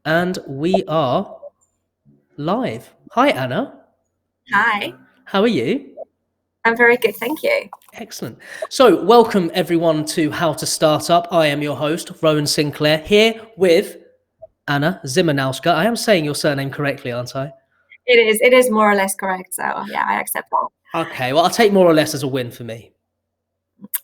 And we are live. Hi, Anna. Hi, How are you? I'm very good, thank you. Excellent. So, welcome everyone to How to Startup. I am your host, Rowan Sinclair, here with Anna Szymanowska. I am saying your surname correctly, aren't I? It is more or less correct. So yeah, I accept that. Okay, well, I'll take more or less as a win for me.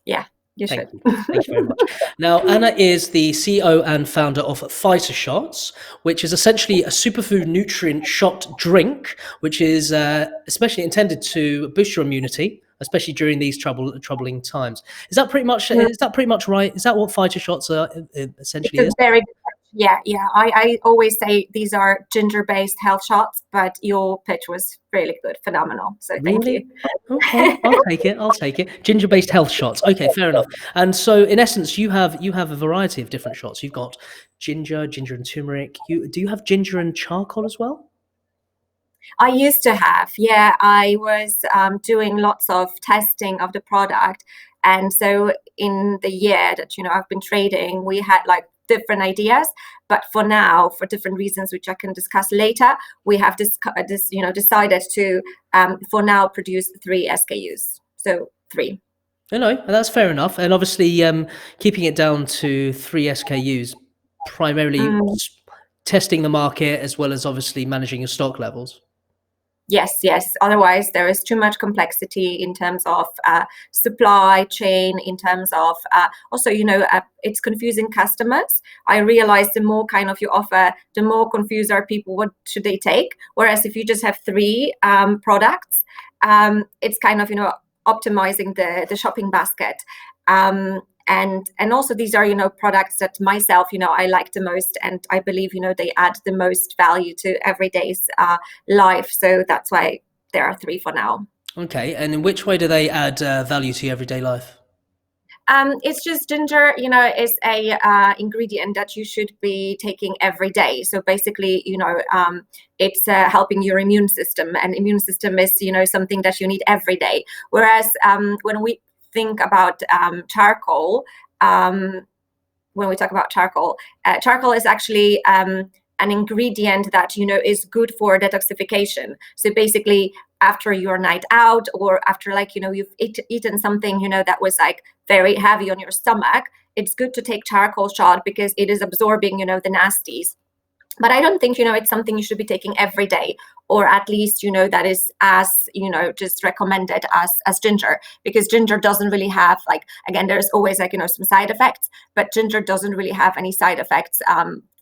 Yeah, you Thank should. you. Thank you very much. Now, Anna is the CEO and founder of Fighter Shots, which is essentially a superfood nutrient shot drink, which is especially intended to boost your immunity, especially during these troubling times. Is that pretty much? Mm, Is that pretty much right? Is that what Fighter Shots are It's essentially a is? very good pitch. Yeah. I always say these are ginger-based health shots, but your pitch was really good, phenomenal. So thank you. Really? Okay, I'll take it. I'll take it. Ginger-based health shots. Okay, fair enough. And so, in essence, you have a variety of different shots. You've got ginger and turmeric. Do you have ginger and charcoal as well? I used to have, yeah, I was doing lots of testing of the product. And so in the year that, I've been trading, we had like different ideas. But for now, for different reasons, which I can discuss later, we have decided to, for now, produce 3 SKUs. So 3. No, that's fair enough. And obviously, keeping it down to 3 SKUs, primarily testing the market as well as obviously managing your stock levels. Yes. Otherwise, there is too much complexity in terms of supply chain, in terms of also, it's confusing customers. I realize the more kind of you offer, the more confused are people. What should they take? Whereas if you just have 3 products, it's kind of, optimizing the shopping basket. And also these are products that myself I like the most, and I believe they add the most value to everyday's life. So that's why there are 3 for now. Okay, and in which way do they add value to your everyday life? It's just ginger, is a ingredient that you should be taking every day. So basically, it's helping your immune system, and immune system is, something that you need every day. Whereas when we think about charcoal, when we talk about charcoal, charcoal is actually an ingredient that is good for detoxification. So basically, after your night out, or after you've eaten something that was like very heavy on your stomach, it's good to take charcoal shot because it is absorbing the nasties. But I don't think it's something you should be taking every day, or at least that is as just recommended as ginger, because ginger doesn't really have, like, again, there's always some side effects, but ginger doesn't really have any side effects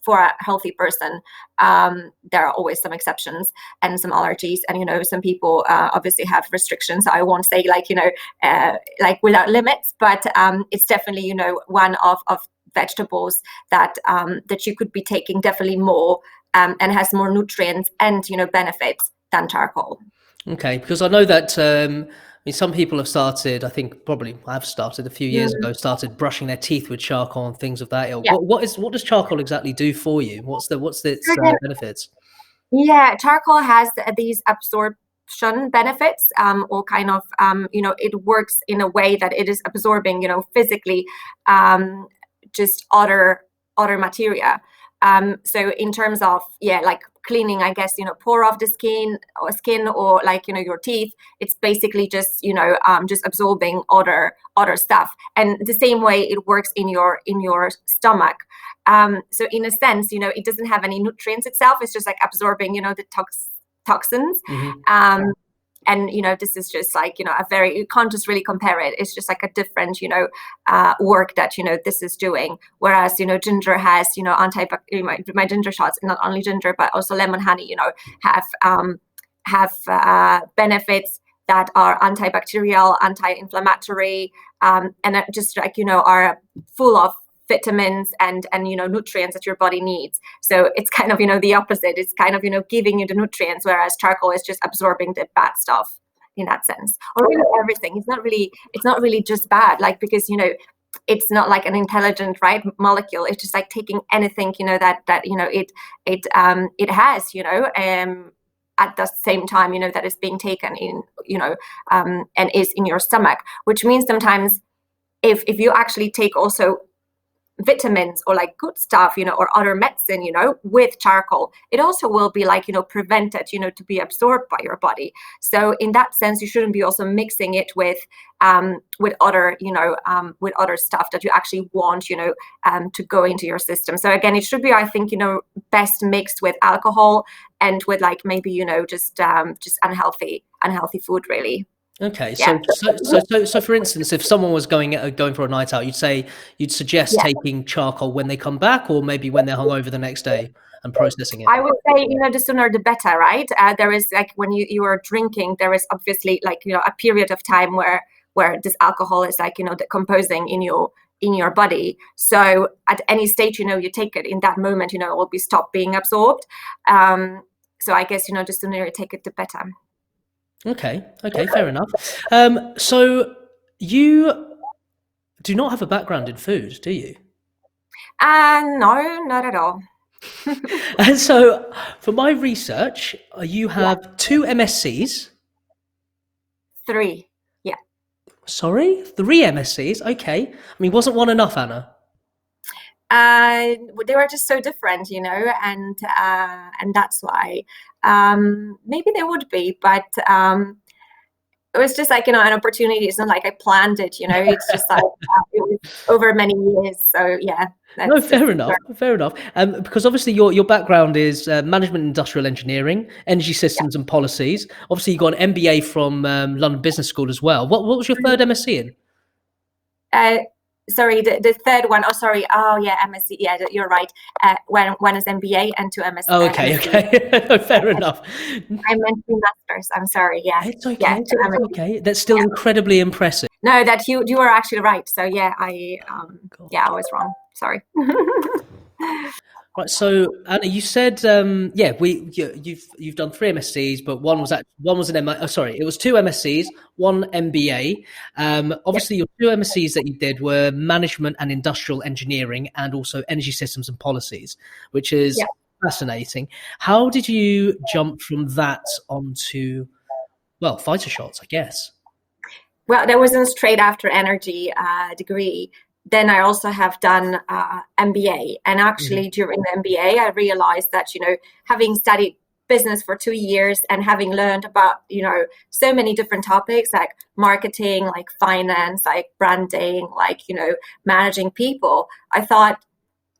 for a healthy person. There are always some exceptions and some allergies, and some people obviously have restrictions. I won't say like without limits, but it's definitely one of vegetables that you could be taking definitely more, and has more nutrients and benefits than charcoal. Okay, because I know that some people have started. I think probably I've started a few years Mm, ago. Started brushing their teeth with charcoal and things of that ilk. yeah. What does charcoal exactly do for you? What's its benefits? Yeah, charcoal has these absorption benefits, or kind of, it works in a way that it is absorbing, physically, just other materia. So in terms of, like cleaning, I guess, pore off the skin, or like, your teeth, it's basically just, just absorbing other stuff. And the same way it works in your stomach. So in a sense, it doesn't have any nutrients itself. It's just like absorbing, the toxins. Hmm. And this is just like you can't just really compare it. It's just like a different work that this is doing. Whereas ginger has my ginger shots, not only ginger but also lemon honey, have benefits that are antibacterial, anti-inflammatory, and just like are full of vitamins and nutrients that your body needs. So it's kind of the opposite. It's kind of giving you the nutrients, whereas charcoal is just absorbing the bad stuff in that sense, or everything. It's not really just bad, like, because it's not like an intelligent, right, molecule. It's just like taking anything that it has at the same time that is being taken in, and is in your stomach, which means sometimes if you actually take also vitamins or like good stuff, or other medicine, with charcoal, it also will be like, prevented, to be absorbed by your body. So in that sense, you shouldn't be also mixing it with other, with other stuff that you actually want, to go into your system. So again, it should be, I think, best mixed with alcohol and with like maybe, just unhealthy food, really. Okay, Yeah. so for instance, if someone was going for a night out, you'd suggest Yeah. taking charcoal when they come back, or maybe when they're hungover the next day and processing it. I would say, the sooner the better, right? There is like when you are drinking, there is obviously like, a period of time where this alcohol is like, decomposing in your body. So at any stage, you take it in that moment, it will be stopped being absorbed. So I guess, the sooner you take it, the better. Okay, fair enough. So you do not have a background in food, do you? No, not at all. And so for my research, you have 2 MSCs. 3. Yeah. Sorry, 3 MSCs. Okay. I mean, wasn't one enough, Anna? They were just so different, and that's why. Maybe they would be, but it was just like, an opportunity. It's not like I planned it, it's just like it was over many years. So yeah. No, fair enough. Because obviously your background is management, industrial engineering, energy systems, and policies. Obviously, you got an MBA from London Business School as well. What was your third MSc in? Sorry, the third one. Oh, sorry. Oh, yeah, MSc. Yeah, you're right. One is MBA and 2 MSc. Oh, okay. Fair enough. I meant 2 masters. I'm sorry. Yeah, it's okay. Yeah, it's okay. That's still incredibly impressive. No, that you are actually right. So yeah, I was wrong. Sorry. Right. So Anna, you said you've done 3 MSCs, but one was it was 2 MSCs, 1 MBA. Obviously, your 2 MSCs that you did were management and industrial engineering, and also energy systems and policies, which is fascinating. How did you jump from that onto fighter shots, I guess? Well, that wasn't straight after energy degree. Then I also have done MBA, and actually during the MBA, I realized that having studied business for 2 years and having learned about so many different topics like marketing, like finance, like branding, like managing people, I thought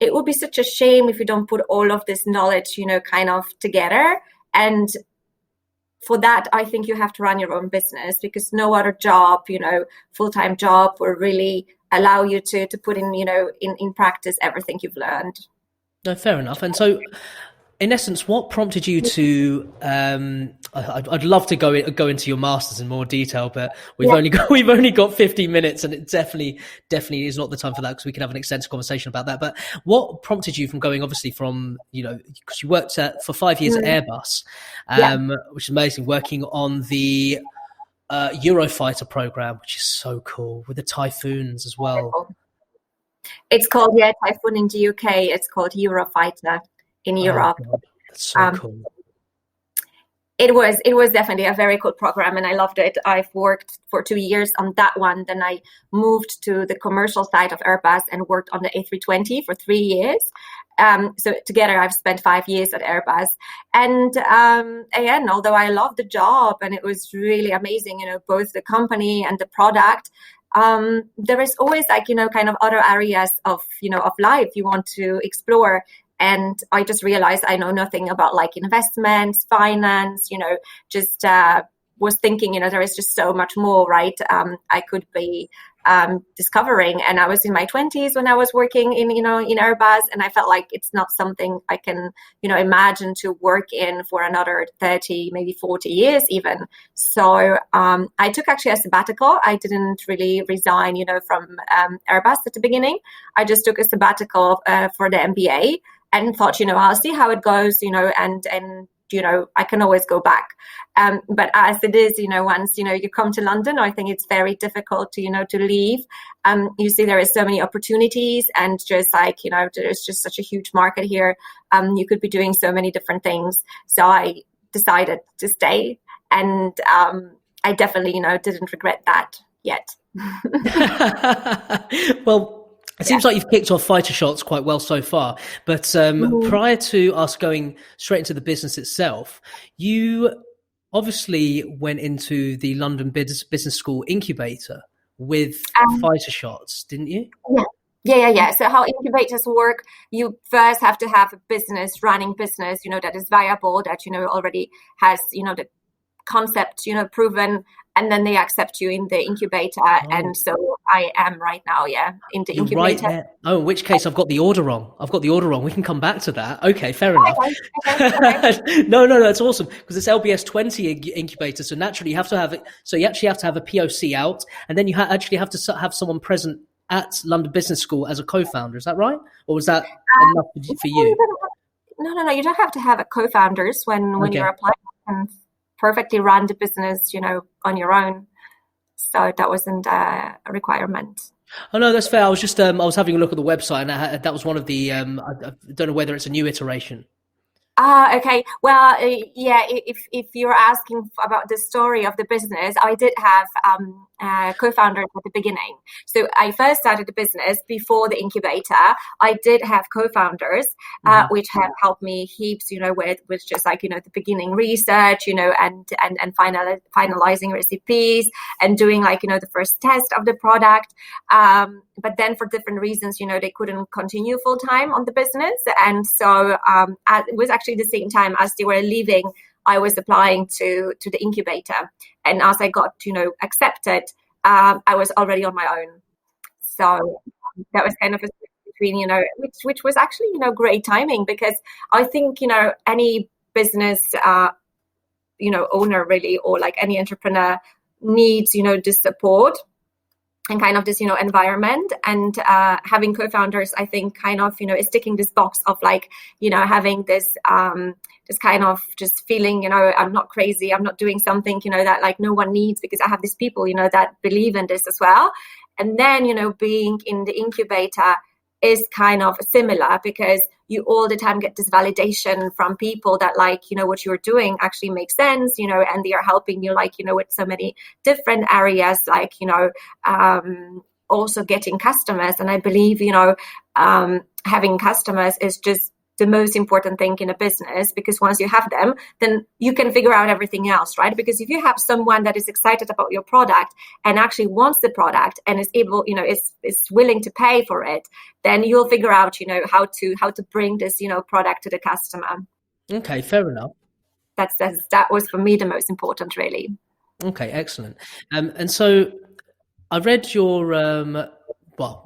it would be such a shame if you don't put all of this knowledge kind of together. And for that, I think you have to run your own business, because no other job, full-time job, will really allow you to put in practice everything you've learned. No, fair enough. And so, in essence, what prompted you to? I'd love to go into your masters in more detail, but we've only got 15 minutes, and it definitely is not the time for that, because we can have an extensive conversation about that. But what prompted you from going, obviously, from because you worked for 5 years at Airbus, which is amazing, working on the Eurofighter program, which is so cool, with the Typhoons as well. It's called Typhoon in the UK. It's called Eurofighter in Europe. God, that's so cool. It was definitely a very cool program, and I loved it. I've worked for 2 years on that one. Then I moved to the commercial side of Airbus and worked on the A320 for 3 years. So together I've spent 5 years at Airbus. And again, although I loved the job and it was really amazing, both the company and the product, there is always like, kind of other areas of life you want to explore. And I just realized I know nothing about like investments, finance, just was thinking, there is just so much more, right? I could be discovering. And I was in my 20s when I was working in Airbus, and I felt like it's not something I can, imagine to work in for another 30, maybe 40 years even. So I took actually a sabbatical. I didn't really resign, from Airbus at the beginning. I just took a sabbatical for the MBA. And thought, I'll see how it goes, and I can always go back. But as it is, once, you come to London, I think it's very difficult to leave. You see, there is so many opportunities, and just like, there's just such a huge market here. You could be doing so many different things. So I decided to stay, and I definitely, didn't regret that yet. Well, It Yeah. seems like you've kicked off Fighter Shots quite well so far, but prior to us going straight into the business itself, you obviously went into the London Business School incubator with Um, Fighter Shots, didn't you? yeah. Yeah. So how incubators work, you first have to have a business, running business, that is viable, that, already has, the concept, proven, and then they accept you in the incubator. Oh, And so I am right now, in the you're right incubator. there. Oh, in which case I've got the order wrong. We can come back to that. Okay, fair enough. Okay, okay. No, that's awesome because it's LBS 20 incubator. So naturally you have to have it. So you actually have to have a POC out, and then you actually have to have someone present at London Business School as a co-founder. Is that right? Or was that enough for you? No. You don't have to have a co-founders when Okay. you're applying. You can perfectly run the business, on your own. So that wasn't a requirement. Oh no, that's fair. I was just I was having a look at the website, and that was one of the I don't know whether it's a new iteration. Okay. Well, if you're asking about the story of the business, I did have co-founders at the beginning. So I first started the business before the incubator. I did have co-founders, which have helped me heaps, with just like, the beginning research, and finalizing recipes and doing like, the first test of the product. But then for different reasons, they couldn't continue full time on the business. And so it was actually the same time as they were leaving, I was applying to the incubator. And as I got, accepted, I was already on my own. So that was kind of a between, which was actually, great timing, because I think, any business, owner really, or like any entrepreneur needs, this support and kind of this, environment. And having co-founders, I think, kind of, is ticking this box of like, having this kind of just feeling, I'm not crazy, I'm not doing something, that like no one needs, because I have these people, that believe in this as well. And then, being in the incubator is kind of similar, because you all the time get this validation from people that like, what you're doing actually makes sense, and they are helping you like, with so many different areas, like, also getting customers. And I believe, having customers is just the most important thing in a business, because once you have them, then you can figure out everything else, right? Because if you have someone that is excited about your product and actually wants the product and is able, is willing to pay for it, then you'll figure out, how to bring this, product to the customer. Okay, fair enough. That was for me the most important, really. Okay, excellent. And so I read your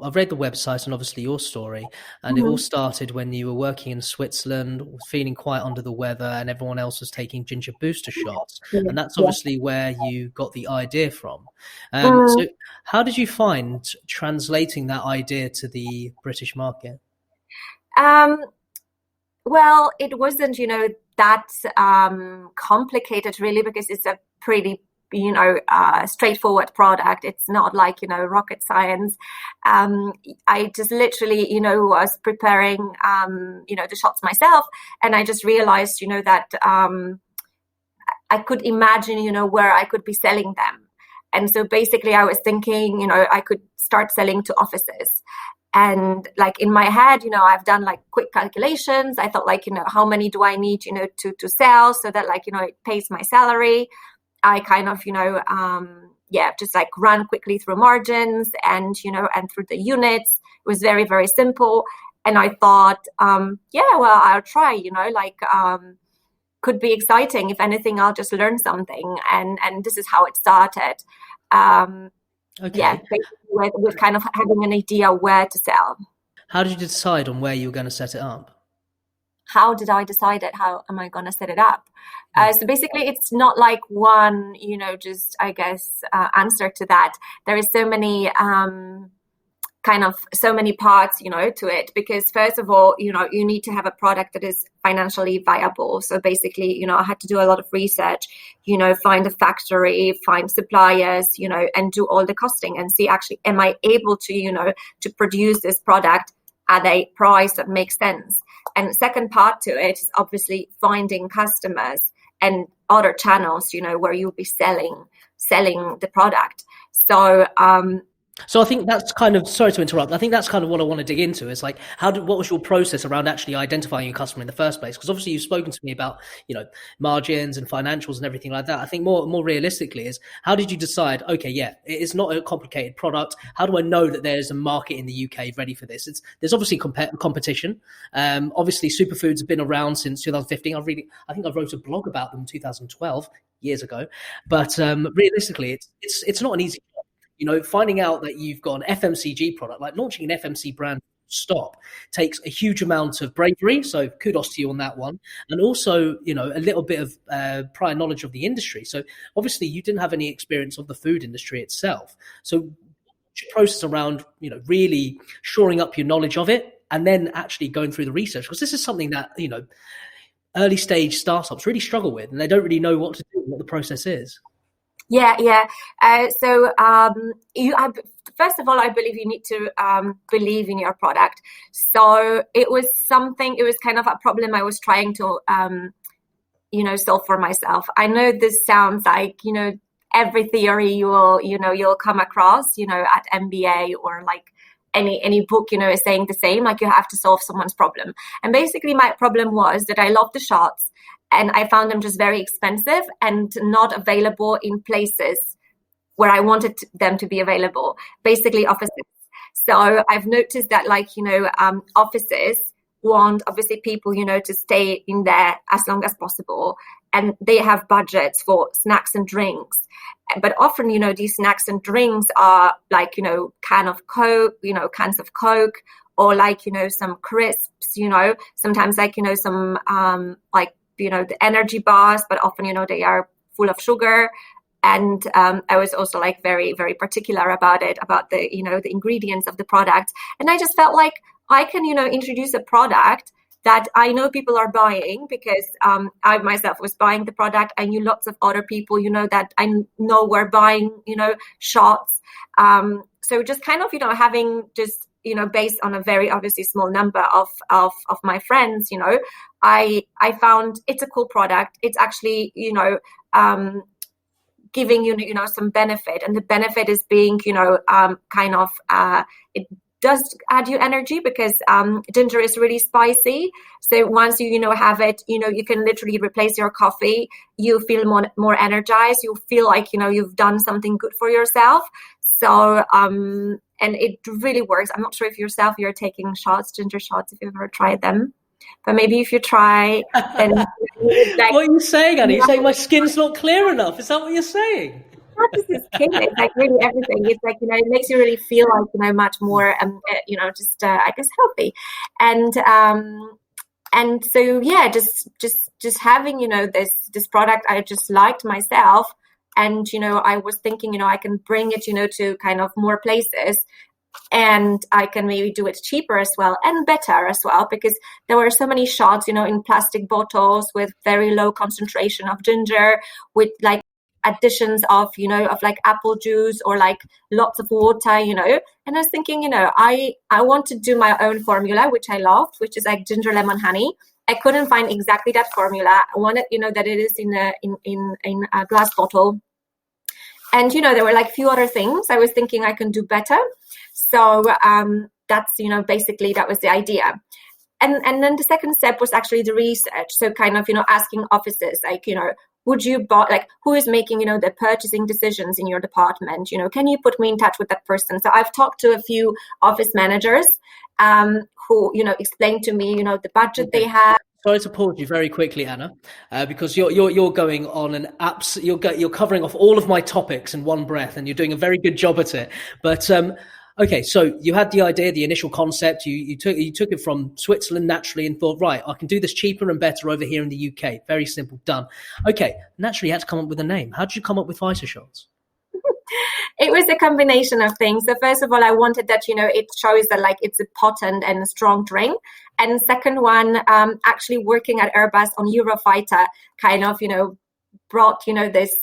I've read the website and obviously your story, and it all started when you were working in Switzerland, feeling quite under the weather, and everyone else was taking ginger booster shots, and that's obviously where you got the idea from. So how did you find translating that idea to the British market? Well, it wasn't, that complicated really, because it's a pretty straightforward product. It's not like, rocket science. I just literally, was preparing, the shots myself. And I just realized, that I could imagine, where I could be selling them. And so basically I was thinking, I could start selling to offices. And like in my head, I've done like quick calculations. I thought like, how many do I need, to sell so that like, it pays my salary. I kind of, just like run quickly through margins and, and through the units. It was very, very simple. And I thought, well, I'll try, could be exciting. If anything, I'll just learn something. And this is how it started. Okay. Yeah, basically with kind of having an idea where to sell. How did you decide on where you were going to set it up? How did I decide it? How am I going to set it up? So basically, it's not like one, just, I guess, answer to that. There is so many so many parts, to it, because first of all, you need to have a product that is financially viable. So basically, I had to do a lot of research, find a factory, find suppliers, and do all the costing and see actually, am I able to, to produce this product at a price that makes sense? And the second part to it is obviously finding customers and other channels, where you'll be selling the product. So So I think that's kind of, sorry to interrupt. I think that's kind of what I want to dig into is like, what was your process around actually identifying your customer in the first place? Because obviously you've spoken to me about, margins and financials and everything like that. I think more realistically is, how did you decide, okay, yeah, it's not a complicated product. How do I know that there's a market in the UK ready for this? There's obviously competition. Obviously Superfoods have been around since 2015. I think I wrote a blog about them in 2012, years ago. But realistically, it's not an easy, finding out that you've got an FMCG product, like launching an FMC brand stop, takes a huge amount of bravery. So kudos to you on that one. And also, a little bit of prior knowledge of the industry. So obviously you didn't have any experience of the food industry itself. So what's your process around, really shoring up your knowledge of it and then actually going through the research? Because this is something that, early stage startups really struggle with, and they don't really know what to do, what the process is. Yeah. First of all, I believe you need to believe in your product. So it was kind of a problem I was trying to, solve for myself. I know this sounds like, every theory you'll come across, at MBA or like any book, is saying the same, like you have to solve someone's problem. And basically my problem was that I loved the shots, and I found them just very expensive and not available in places where I wanted them to be available, basically offices. So I've noticed that offices want obviously people, to stay in there as long as possible. And they have budgets for snacks and drinks. But often, these snacks and drinks are like, cans of Coke, or like, some crisps, sometimes like, some the energy bars, but often, they are full of sugar. And I was also like very, very particular about it, about the, the ingredients of the product. And I just felt like I can, introduce a product that I know people are buying, because I myself was buying the product. I knew lots of other people, that I know were buying, shots. So just kind of, having just, based on a very obviously small number of my friends, I found it's a cool product. It's actually, giving you, some benefit, and the benefit is being, it does add you energy, because ginger is really spicy. So once you have it, you can literally replace your coffee. You feel more energized. You feel like you've done something good for yourself. So and it really works. I'm not sure if yourself you're taking ginger shots, if you've ever tried them, but maybe if you try, then what are you saying, Anna? You're saying my skin's not clear enough? Is that what you're saying? Not just the skin, it's like really everything. It's like, it makes you really feel like, much more, just, I guess, healthy. And so, yeah, just having, this product, I just liked myself. And, I was thinking, I can bring it, to kind of more places, and I can maybe do it cheaper as well and better as well, because there were so many shots, in plastic bottles with very low concentration of ginger, with like additions of like apple juice or like lots of water, and I was thinking, I want to do my own formula, which I loved, which is like ginger lemon honey. I couldn't find exactly that formula. I wanted, that it is in a glass bottle. And, there were like few other things I was thinking I can do better. So that's, basically that was the idea. And then the second step was actually the research. So kind of, asking offices, like, would you buy, like, who is making, the purchasing decisions in your department? Can you put me in touch with that person? So I've talked to a few office managers who, explained to me, the budget they have. Sorry to pause you very quickly, Anna, because you're going on an you're covering off all of my topics in one breath, and you're doing a very good job at it. But okay, so you had the idea, the initial concept. You took it from Switzerland naturally, and thought, right, I can do this cheaper and better over here in the UK. Very simple, done. Okay, naturally, you had to come up with a name. How did you come up with Fighter Shots? It was a combination of things. So first of all, I wanted that, it shows that like it's a potent and a strong drink. And second one, actually working at Airbus on Eurofighter kind of, brought, this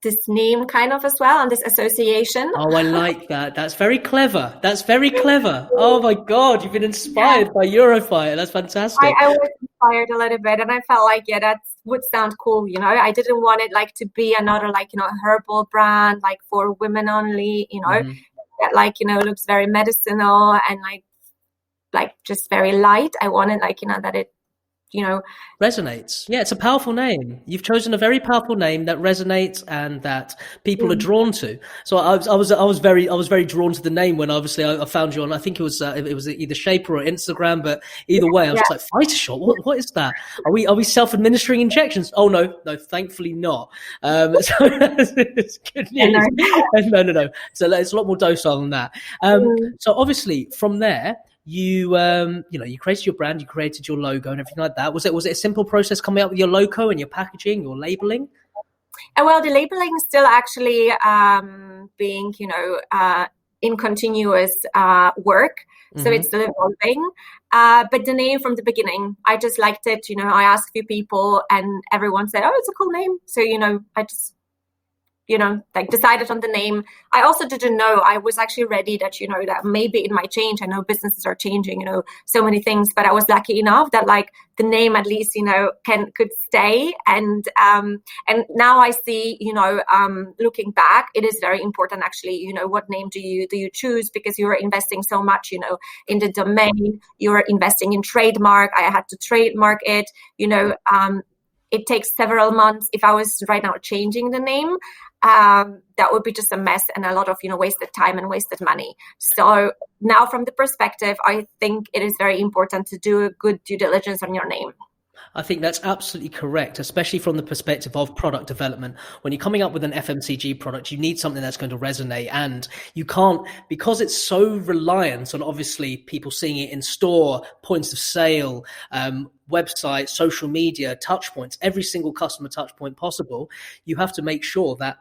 this name kind of as well, and this association. Oh, I like that. That's very clever. That's very clever. Oh my God, you've been inspired by Eurofire. That's fantastic. I was inspired a little bit, and I felt like, yeah, that would sound cool. I didn't want it like to be another like herbal brand like for women only. That like looks very medicinal and like just very light. I wanted like that it resonates. Yeah, it's a powerful name. You've chosen a very powerful name that resonates and that people are drawn to. So I was very drawn to the name when obviously I found you on. I think it was either Shaper or Instagram, but either way, I was like, Fighter Shot. What is that? Are we self-administering injections? Oh no, thankfully not. So it's good news. No. So it's a lot more docile than that. So obviously from there, you created your brand, you created your logo and everything like that. Was it a simple process coming up with your logo and your packaging, your labeling? Well, the labeling is still actually being in continuous work, so it's still evolving. But the name from the beginning, I just liked it. I asked a few people and everyone said, oh, it's a cool name. So I just like decided on the name. I also didn't know, I was actually ready that, that maybe it might change. I know businesses are changing, so many things, but I was lucky enough that like the name at least, could stay. And now I see, looking back, it is very important actually, what name do you choose, because you're investing so much, in the domain, you're investing in trademark. I had to trademark it, it takes several months. If I was right now changing the name, that would be just a mess and a lot of, wasted time and wasted money. So now from the perspective, I think it is very important to do a good due diligence on your name. I think that's absolutely correct, especially from the perspective of product development. When you're coming up with an FMCG product, you need something that's going to resonate, and you can't, because it's so reliant on obviously people seeing it in store, points of sale, website, social media, touch points, every single customer touch point possible. You have to make sure that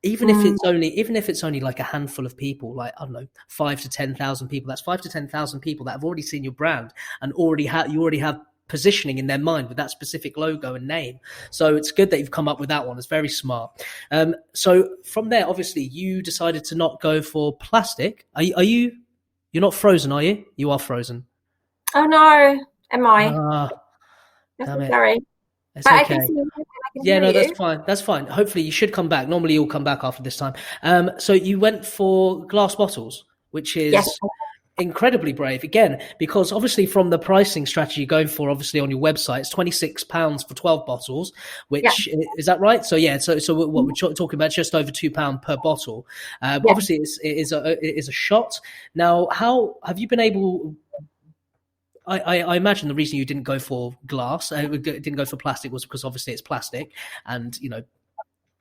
even if it's only like a handful of people, like, I don't know, 5 to 10,000 people, that's 5 to 10,000 people that have already seen your brand and you already have positioning in their mind with that specific logo and name. So it's good that you've come up with that one. It's very smart. So from there, obviously you decided to not go for plastic. You're not frozen, are you? You are frozen. Oh no, am I? Damn it. Sorry. It's but okay. I can see you. That's fine. Hopefully you should come back. Normally you'll come back after this time. So you went for glass bottles, which is incredibly brave, again, because obviously from the pricing strategy you're going for, obviously on your website, it's £26 for 12 bottles, which is that right? So what we're talking about, just over £2 per bottle. Obviously it is a shot. Now, how have you been able? I imagine the reason you didn't go for glass, didn't go for plastic, was because obviously it's plastic, and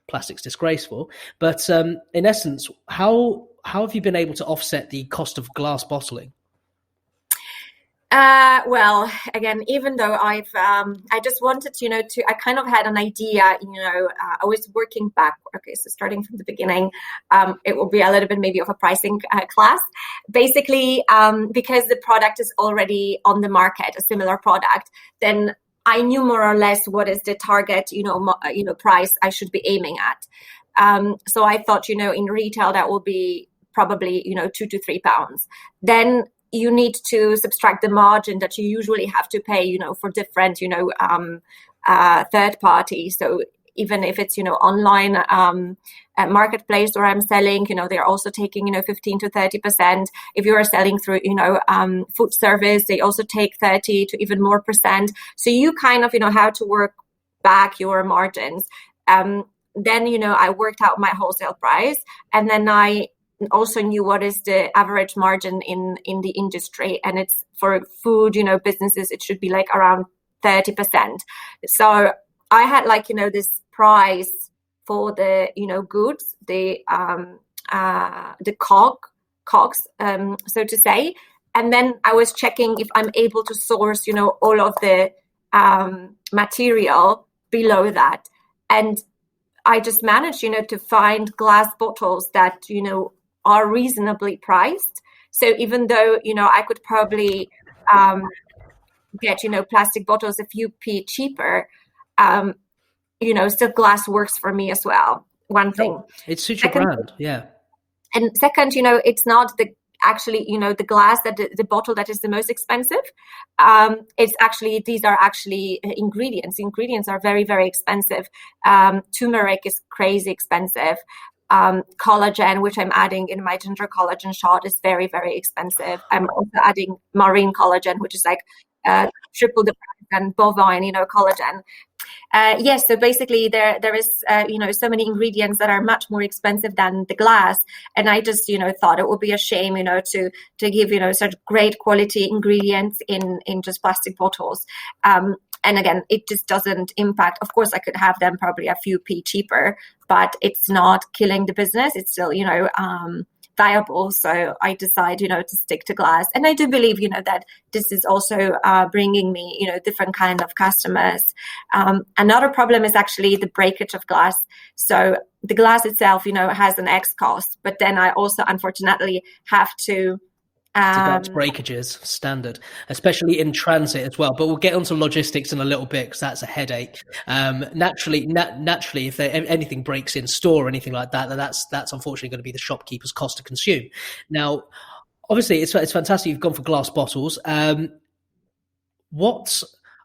plastic's disgraceful. But in essence, how have you been able to offset the cost of glass bottling? Well, again, even though I just wanted, I kind of had an idea, I was working back. Okay, so starting from the beginning, it will be a little bit maybe of a pricing class. Basically, because the product is already on the market, a similar product, then I knew more or less what is the target, price I should be aiming at. So I thought, in retail, that will be probably, £2 to £3. Then you need to subtract the margin that you usually have to pay, for different, third parties. So even if it's, online marketplace where I'm selling, they're also taking, 15 to 30%. If you are selling through, food service, they also take 30 to even more percent. So you kind of, have to work back your margins. Then, I worked out my wholesale price, and then I also knew what is the average margin in the industry, and it's for food, businesses, it should be like around 30%. So I had this price for the goods, the cogs, so to say, and then I was checking if I'm able to source all of the material below that, and I just managed to find glass bottles that are reasonably priced. So even though I could probably get plastic bottles a few p cheaper, still glass works for me as well. One thing. Oh, it suits your Second, brand. Yeah. and second, it's not the actually, the glass that the bottle that is the most expensive. It's actually, these are actually ingredients. Ingredients are very, very expensive. Turmeric is crazy expensive. Collagen, which I'm adding in my ginger collagen shot, is very, very expensive. I'm also adding marine collagen, which is like triple the price than bovine, collagen. Yes, so basically there is so many ingredients that are much more expensive than the glass, and I just thought it would be a shame to give such great quality ingredients in just plastic bottles. And again, it just doesn't impact. Of course, I could have them probably a few p cheaper, but it's not killing the business. It's still viable. So I decide to stick to glass, and I do believe that this is also bringing me different kind of customers. Another problem is actually the breakage of glass. So the glass itself has an X cost, but then I also unfortunately have to deduct breakages, standard, especially in transit as well. But we'll get onto logistics in a little bit because that's a headache. Naturally, if anything breaks in store or anything like that, then that's unfortunately going to be the shopkeeper's cost to consume. Now, obviously, it's fantastic you've gone for glass bottles.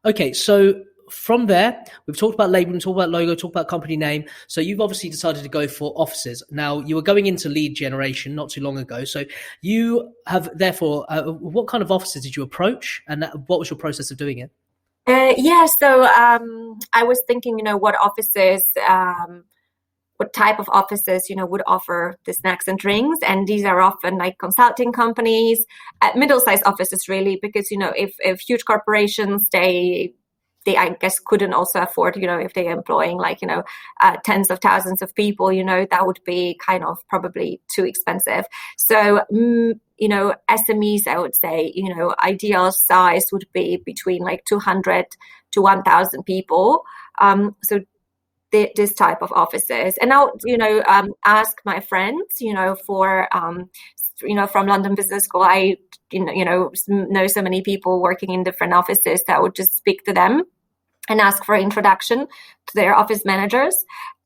Okay? So from there, we've talked about labeling, talked about logo, talked about company name. So you've obviously decided to go for offices. Now, you were going into lead generation not too long ago. So you have, therefore, what kind of offices did you approach, and what was your process of doing it? So I was thinking, what offices, what type of offices, would offer the snacks and drinks. And these are often like consulting companies, middle-sized offices, really, because, if huge corporations, they I guess couldn't also afford, if they're employing like, tens of thousands of people, that would be kind of probably too expensive. So, SMEs, I would say, ideal size would be between like 200 to 1,000 people. So this type of offices. And I'll, ask my friends, for, from London Business School, I, know so many people working in different offices that I would just speak to them and ask for introduction to their office managers.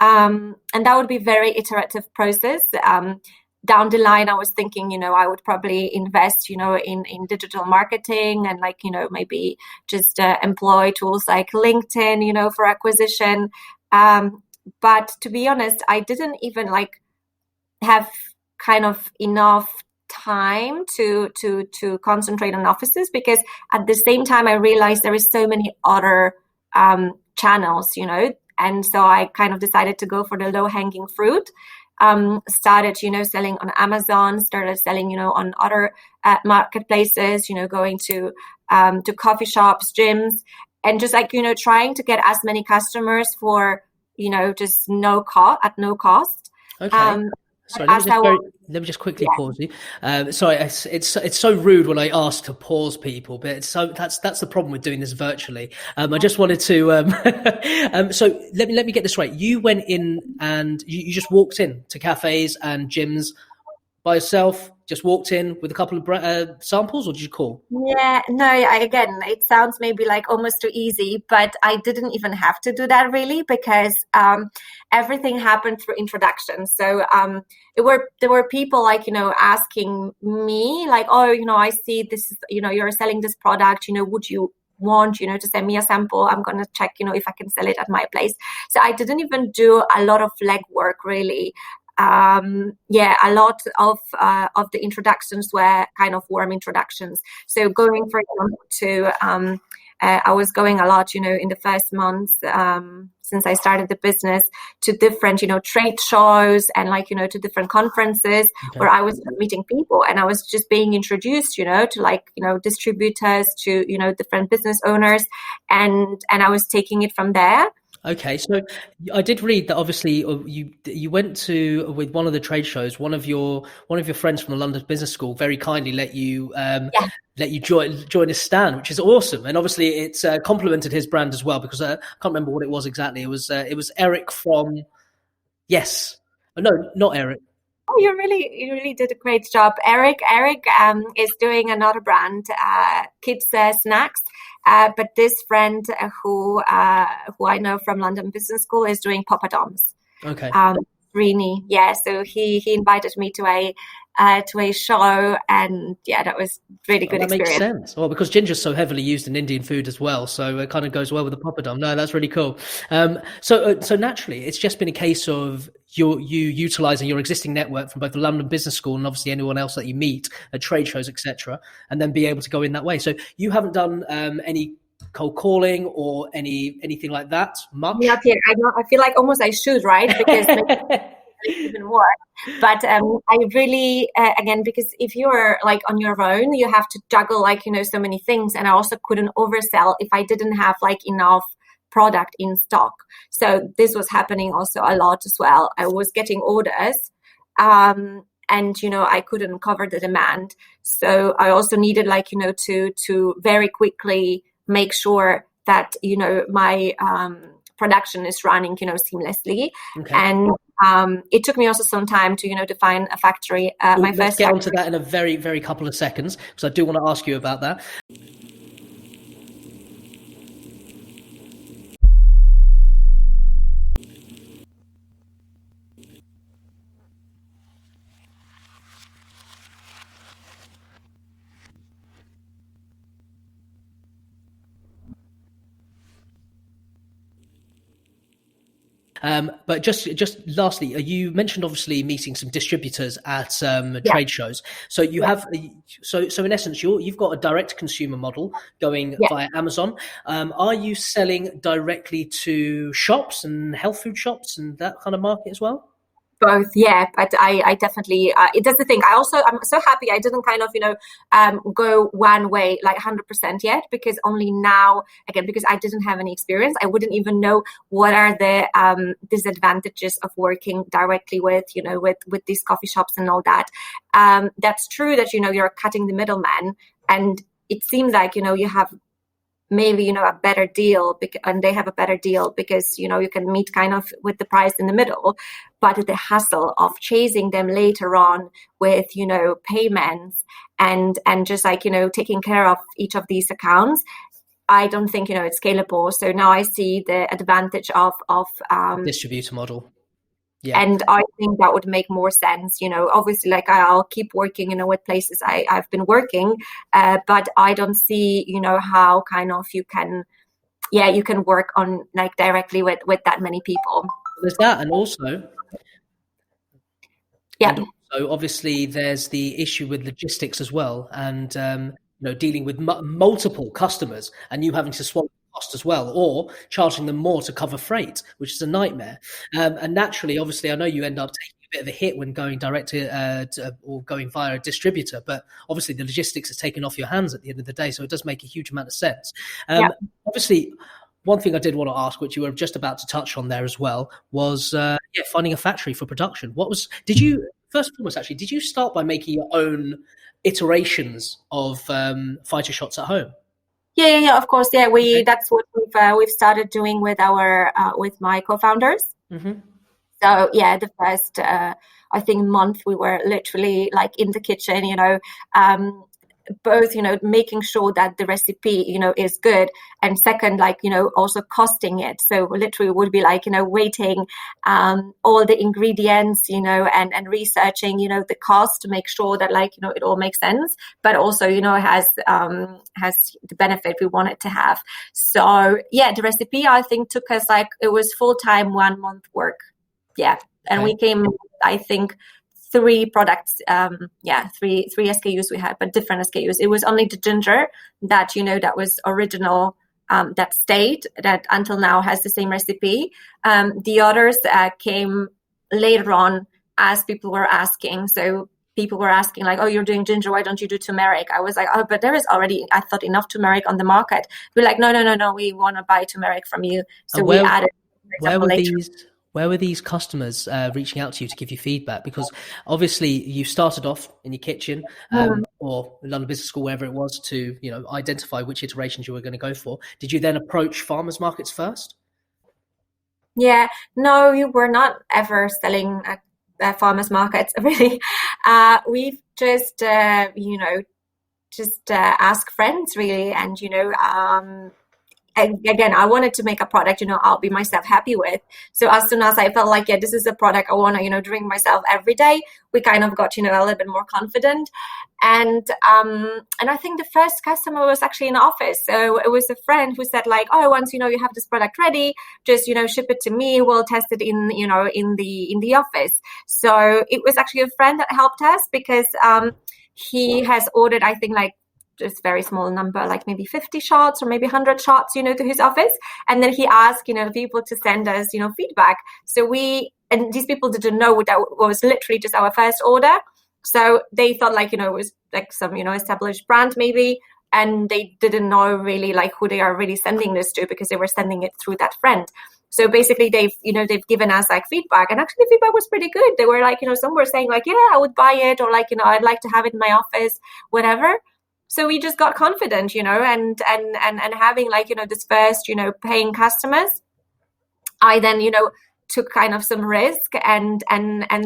And that would be very iterative process. Down the line, I was thinking, I would probably invest, in digital marketing and like, maybe just employ tools like LinkedIn, for acquisition. But to be honest, I didn't even like have kind of enough time to concentrate on offices, because at the same time I realized there is so many other channels, and so I kind of decided to go for the low-hanging fruit. Started selling on Amazon, started selling on other marketplaces, going to coffee shops, gyms, and just like trying to get as many customers for just at no cost. Okay. Sorry, let me just quickly pause you. Sorry, it's so rude when I ask to pause people, but that's the problem with doing this virtually. I just wanted to so let me get this right. You went in and you just walked in to cafes and gyms by yourself, just walked in with a couple of samples, or did you call? Yeah, no, again, it sounds maybe like almost too easy, but I didn't even have to do that really, because everything happened through introductions. So there were people like, asking me like, oh, I see this, you're selling this product, would you want, to send me a sample? I'm going to check, if I can sell it at my place. So I didn't even do a lot of legwork really. A lot of the introductions were kind of warm introductions. So going, for example, to I was going a lot, in the first months since I started the business, to different, trade shows and like, to different conferences where I was meeting people, and I was just being introduced, to like, distributors, to, different business owners, and I was taking it from there. Okay, so I did read that obviously you went to, with one of the trade shows, one of your friends from the London Business School very kindly let you join his stand, which is awesome, and obviously it's complemented his brand as well, because I can't remember what it was exactly. It was Eric from, yes, no, not Eric. Oh, you really did a great job, Eric is doing another brand, kids snacks. But this friend who I know from London Business School is doing poppadoms. Okay. Rini, yeah. So he invited me to a show, and yeah, that was really good That makes experience. sense. Well, because ginger's so heavily used in Indian food as well, so it kind of goes well with the poppadom. No, that's really cool. So naturally, it's just been a case of you utilizing your existing network from both the London Business School and obviously anyone else that you meet at trade shows, etc., and then be able to go in that way. So you haven't done any cold calling or anything like that much. Not yet. I know. I feel like almost I should, right? Because maybe even more. But I really, again, because if you're like on your own, you have to juggle like, so many things. And I also couldn't oversell if I didn't have like enough product in stock. So this was happening also a lot as well. I was getting orders, and I couldn't cover the demand. So I also needed like, to very quickly make sure that, my production is running, seamlessly. Okay. And it took me also some time to find a factory. Let's get onto that in a very, very couple of seconds, because I do want to ask you about that. But just lastly, you mentioned obviously meeting some distributors at trade shows. So you have, so in essence, you've got a direct consumer model going via Amazon. Are you selling directly to shops and health food shops and that kind of market as well? Both, yeah, but I definitely that's the thing. I'm so happy I didn't kind of go one way like 100% yet, because only now, again, because I didn't have any experience, I wouldn't even know what are the disadvantages of working directly with with these coffee shops and all that. That's true that you're cutting the middleman, and it seems like you have maybe a better deal, and they have a better deal because you can meet kind of with the price in the middle. But the hassle of chasing them later on with payments and just like taking care of each of these accounts, I don't think it's scalable. So now I see the advantage of distributor model. Yeah. And I think that would make more sense. Obviously, like I'll keep working, with places I've been working, but I don't see, how kind of you can work on like directly with that many people. There's that, and also, and also obviously there's the issue with logistics as well, and dealing with multiple customers, and you having to swallow cost as well, or charging them more to cover freight, which is a nightmare. And naturally, obviously, I know you end up taking a bit of a hit when going direct to or going via a distributor, but obviously the logistics is taken off your hands at the end of the day, so it does make a huge amount of sense. Obviously, one thing I did want to ask, which you were just about to touch on there as well, was finding a factory for production. Did you first and foremost, actually, did you start by making your own iterations of fighter shots at home? Yeah, of course. Yeah, that's what we've started doing with our with my co-founders. Mm-hmm. So yeah, the first I think month we were literally like in the kitchen, both making sure that the recipe is good, and second, like also costing it. So literally would be like weighting all the ingredients, and researching the cost to make sure that like it all makes sense, but also has the benefit we want it to have. So yeah, the recipe I think took us like, it was full-time 1 month work. Yeah, and we came, I think, 3 products, three SKUs we had, but different SKUs. It was only the ginger that that was original, that stayed, that until now has the same recipe. The others came later on as people were asking. So people were asking like, oh, you're doing ginger, why don't you do turmeric? I was like, oh, but there is already, I thought, enough turmeric on the market. We're like, no, we want to buy turmeric from you. So we added, for example, where were these customers reaching out to you to give you feedback? Because obviously you started off in your kitchen or London Business School, wherever it was, to identify which iterations you were going to go for. Did you then approach farmers markets first? Yeah, no, you were not ever selling farmers markets, really. We've just, ask friends, really, and again, I wanted to make a product, I'll be myself happy with. So as soon as I felt like, yeah, this is a product I want to, drink myself every day, we kind of got, a little bit more confident. And I think the first customer was actually in the office. So it was a friend who said like, oh, once, you have this product ready, just, ship it to me. We'll test it in the office. So it was actually a friend that helped us because he has ordered, I think, like, just very small number, like maybe 50 shots or maybe 100 shots, to his office. And then he asked, people to send us, feedback. So and these people didn't know that was literally just our first order. So they thought like, it was like some, established brand maybe. And they didn't know really like who they are really sending this to because they were sending it through that friend. So basically they've given us like feedback, and actually the feedback was pretty good. They were like, some were saying like, yeah, I would buy it, or like, I'd like to have it in my office, whatever. So we just got confident, and having like, this first, paying customers, I then, took kind of some risk and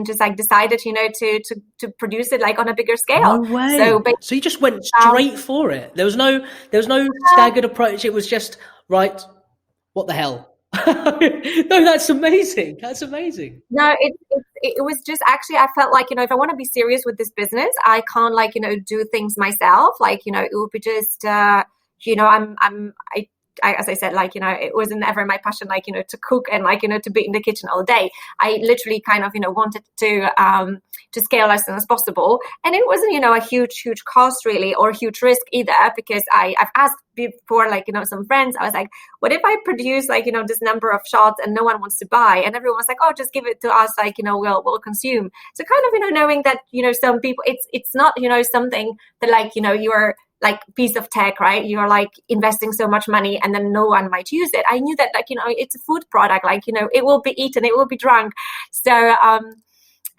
just like decided, to produce it like on a bigger scale. No way. So you just went straight for it. There was no staggered approach. It was just right. What the hell? No, that's amazing. That's amazing. No, it was just actually, I felt like, if I want to be serious with this business, I can't like, do things myself. Like, it would be just, as I said, like, it wasn't ever my passion, like, to cook and like, to be in the kitchen all day. I literally kind of, wanted to scale as soon as possible. And it wasn't, a huge cost really, or huge risk either, because I've asked before, like, some friends, I was like, what if I produce like, this number of shots and no one wants to buy? And everyone's like, oh, just give it to us. Like, we'll consume. So kind of, knowing that, some people, it's not, something that like, you're like piece of tech, right? You're like investing so much money and then no one might use it. I knew that like, it's a food product, like, it will be eaten, it will be drunk. So,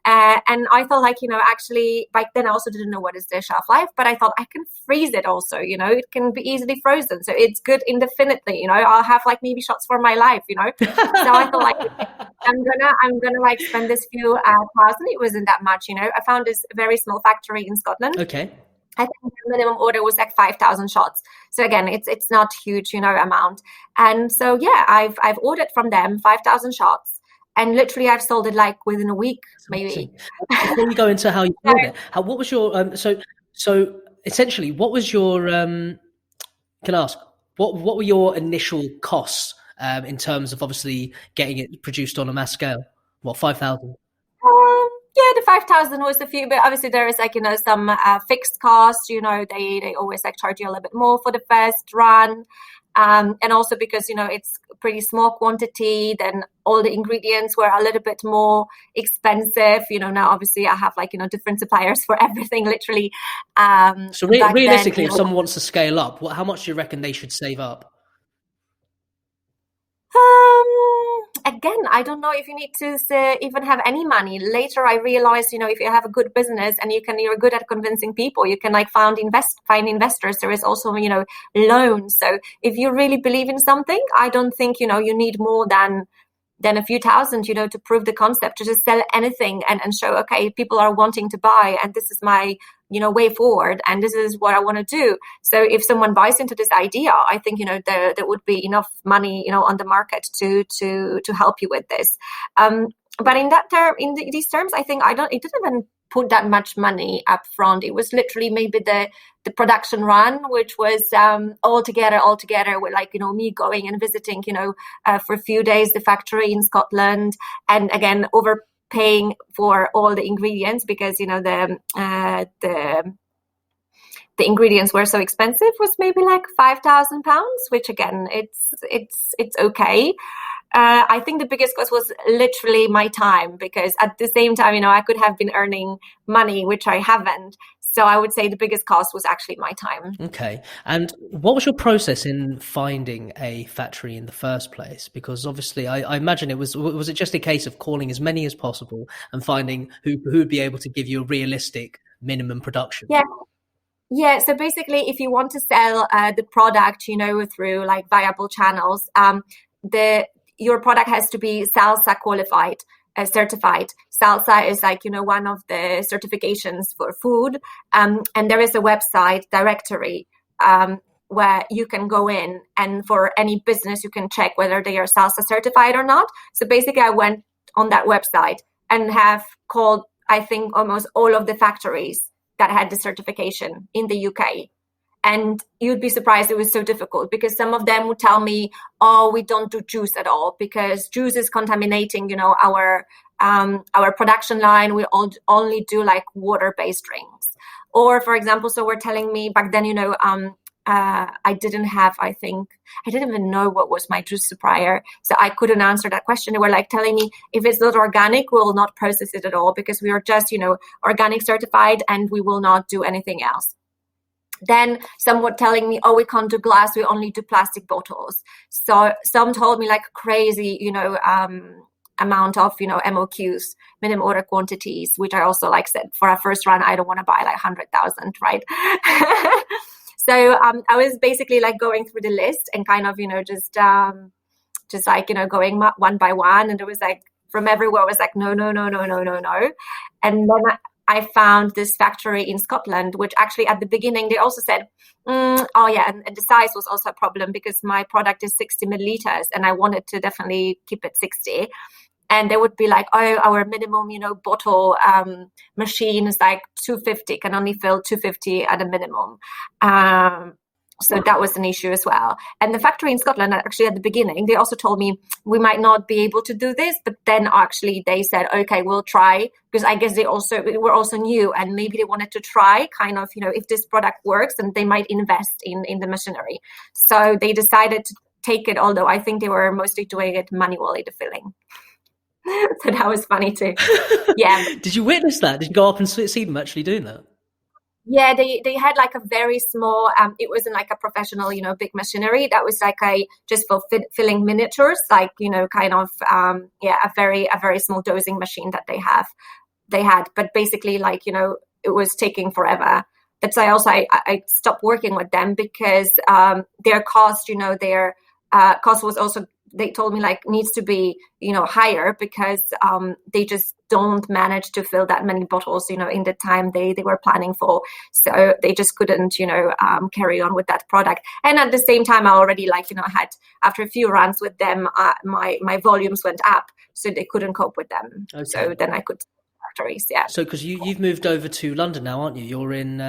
and I thought like, actually back then I also didn't know what is the shelf life, but I thought I can freeze it also, it can be easily frozen. So it's good indefinitely, I'll have like maybe shots for my life, So I thought like, I'm gonna like spend this few thousand. It wasn't that much, I found this very small factory in Scotland. Okay. I think the minimum order was like 5,000 shots. So again, it's not huge, amount. And so yeah, I've ordered from them 5,000 shots, and literally I've sold it like within a week, maybe. Before we go into how you sold it, what was your so essentially what was your can I ask what were your initial costs in terms of obviously getting it produced on a mass scale? What, 5,000? Yeah, the 5,000 was a few, but obviously there is like, some fixed costs, they always like charge you a little bit more for the first run. And also because, it's pretty small quantity, then all the ingredients were a little bit more expensive. Now obviously I have like, different suppliers for everything, literally. So realistically, if someone wants to scale up, how much do you reckon they should save up? Again, I don't know if you need to even have any money. Later, I realized, if you have a good business and you're good at convincing people, you can like find investors. There is also, loans. So if you really believe in something, I don't think, you need more than a few thousand, to prove the concept, to just sell anything and show, okay, people are wanting to buy, and this is my, way forward, and this is what I want to do. So if someone buys into this idea, I think, there would be enough money, on the market to help you with this. But in these terms, I think it didn't even put that much money up front. It was literally maybe the production run, which was all together with like, me going and visiting, for a few days, the factory in Scotland, and again, overpaying for all the ingredients because, the ingredients were so expensive, was maybe like £5,000, which again, it's okay. I think the biggest cost was literally my time, because at the same time, I could have been earning money, which I haven't. So I would say the biggest cost was actually my time. Okay. And what was your process in finding a factory in the first place? Because obviously I imagine was it just a case of calling as many as possible and finding who would be able to give you a realistic minimum production? Yeah. So basically, if you want to sell the product, through like viable channels, your product has to be SALSA qualified. certified. SALSA is like, one of the certifications for food. And there is a website directory where you can go in, and for any business, you can check whether they are SALSA certified or not. So basically, I went on that website and have called, I think, almost all of the factories that had the certification in the UK. And you'd be surprised it was so difficult, because some of them would tell me, oh, we don't do juice at all because juice is contaminating, our production line. We only do like water-based drinks. Or, for example, so we're telling me back then, I didn't even know what was my juice supplier. So I couldn't answer that question. They were like telling me, if it's not organic, we will not process it at all, because we are just, organic certified, and we will not do anything else. Then some were telling me, oh, we can't do glass, we only do plastic bottles. So some told me like crazy, amount of, MOQs, minimum order quantities, which I also said for our first run, I don't want to buy like 100,000, right? So I was basically like going through the list and kind of, just going one by one. And it was like from everywhere, it was like, no. And then I found this factory in Scotland, which actually at the beginning, they also said, and the size was also a problem, because my product is 60 milliliters and I wanted to definitely keep it 60. And they would be like, oh, our minimum, bottle machine is like 250, can only fill 250 at a minimum. So that was an issue as well. And the factory in Scotland, actually at the beginning, they also told me we might not be able to do this. But then actually they said, okay, we'll try. Because I guess they were also new, and maybe they wanted to try kind of, if this product works, and they might invest in the machinery. So they decided to take it, although I think they were mostly doing it manually, the filling. So that was funny too. Yeah. Did you witness that? Did you go up and see them actually doing that? Yeah, they had like a very small, it wasn't like a professional, big machinery. That was like just for filling miniatures, like, kind of, a very small dosing machine that they had. But basically, like, it was taking forever. That's why also I stopped working with them, because their cost, their cost was also, they told me like needs to be, higher, because they just don't manage to fill that many bottles, in the time they were planning for. So they just couldn't, carry on with that product. And at the same time, I already had, after a few runs with them, my volumes went up, so they couldn't cope with them. Okay. So then I could factories, yeah. So because you've moved over to London now, aren't you? You're in,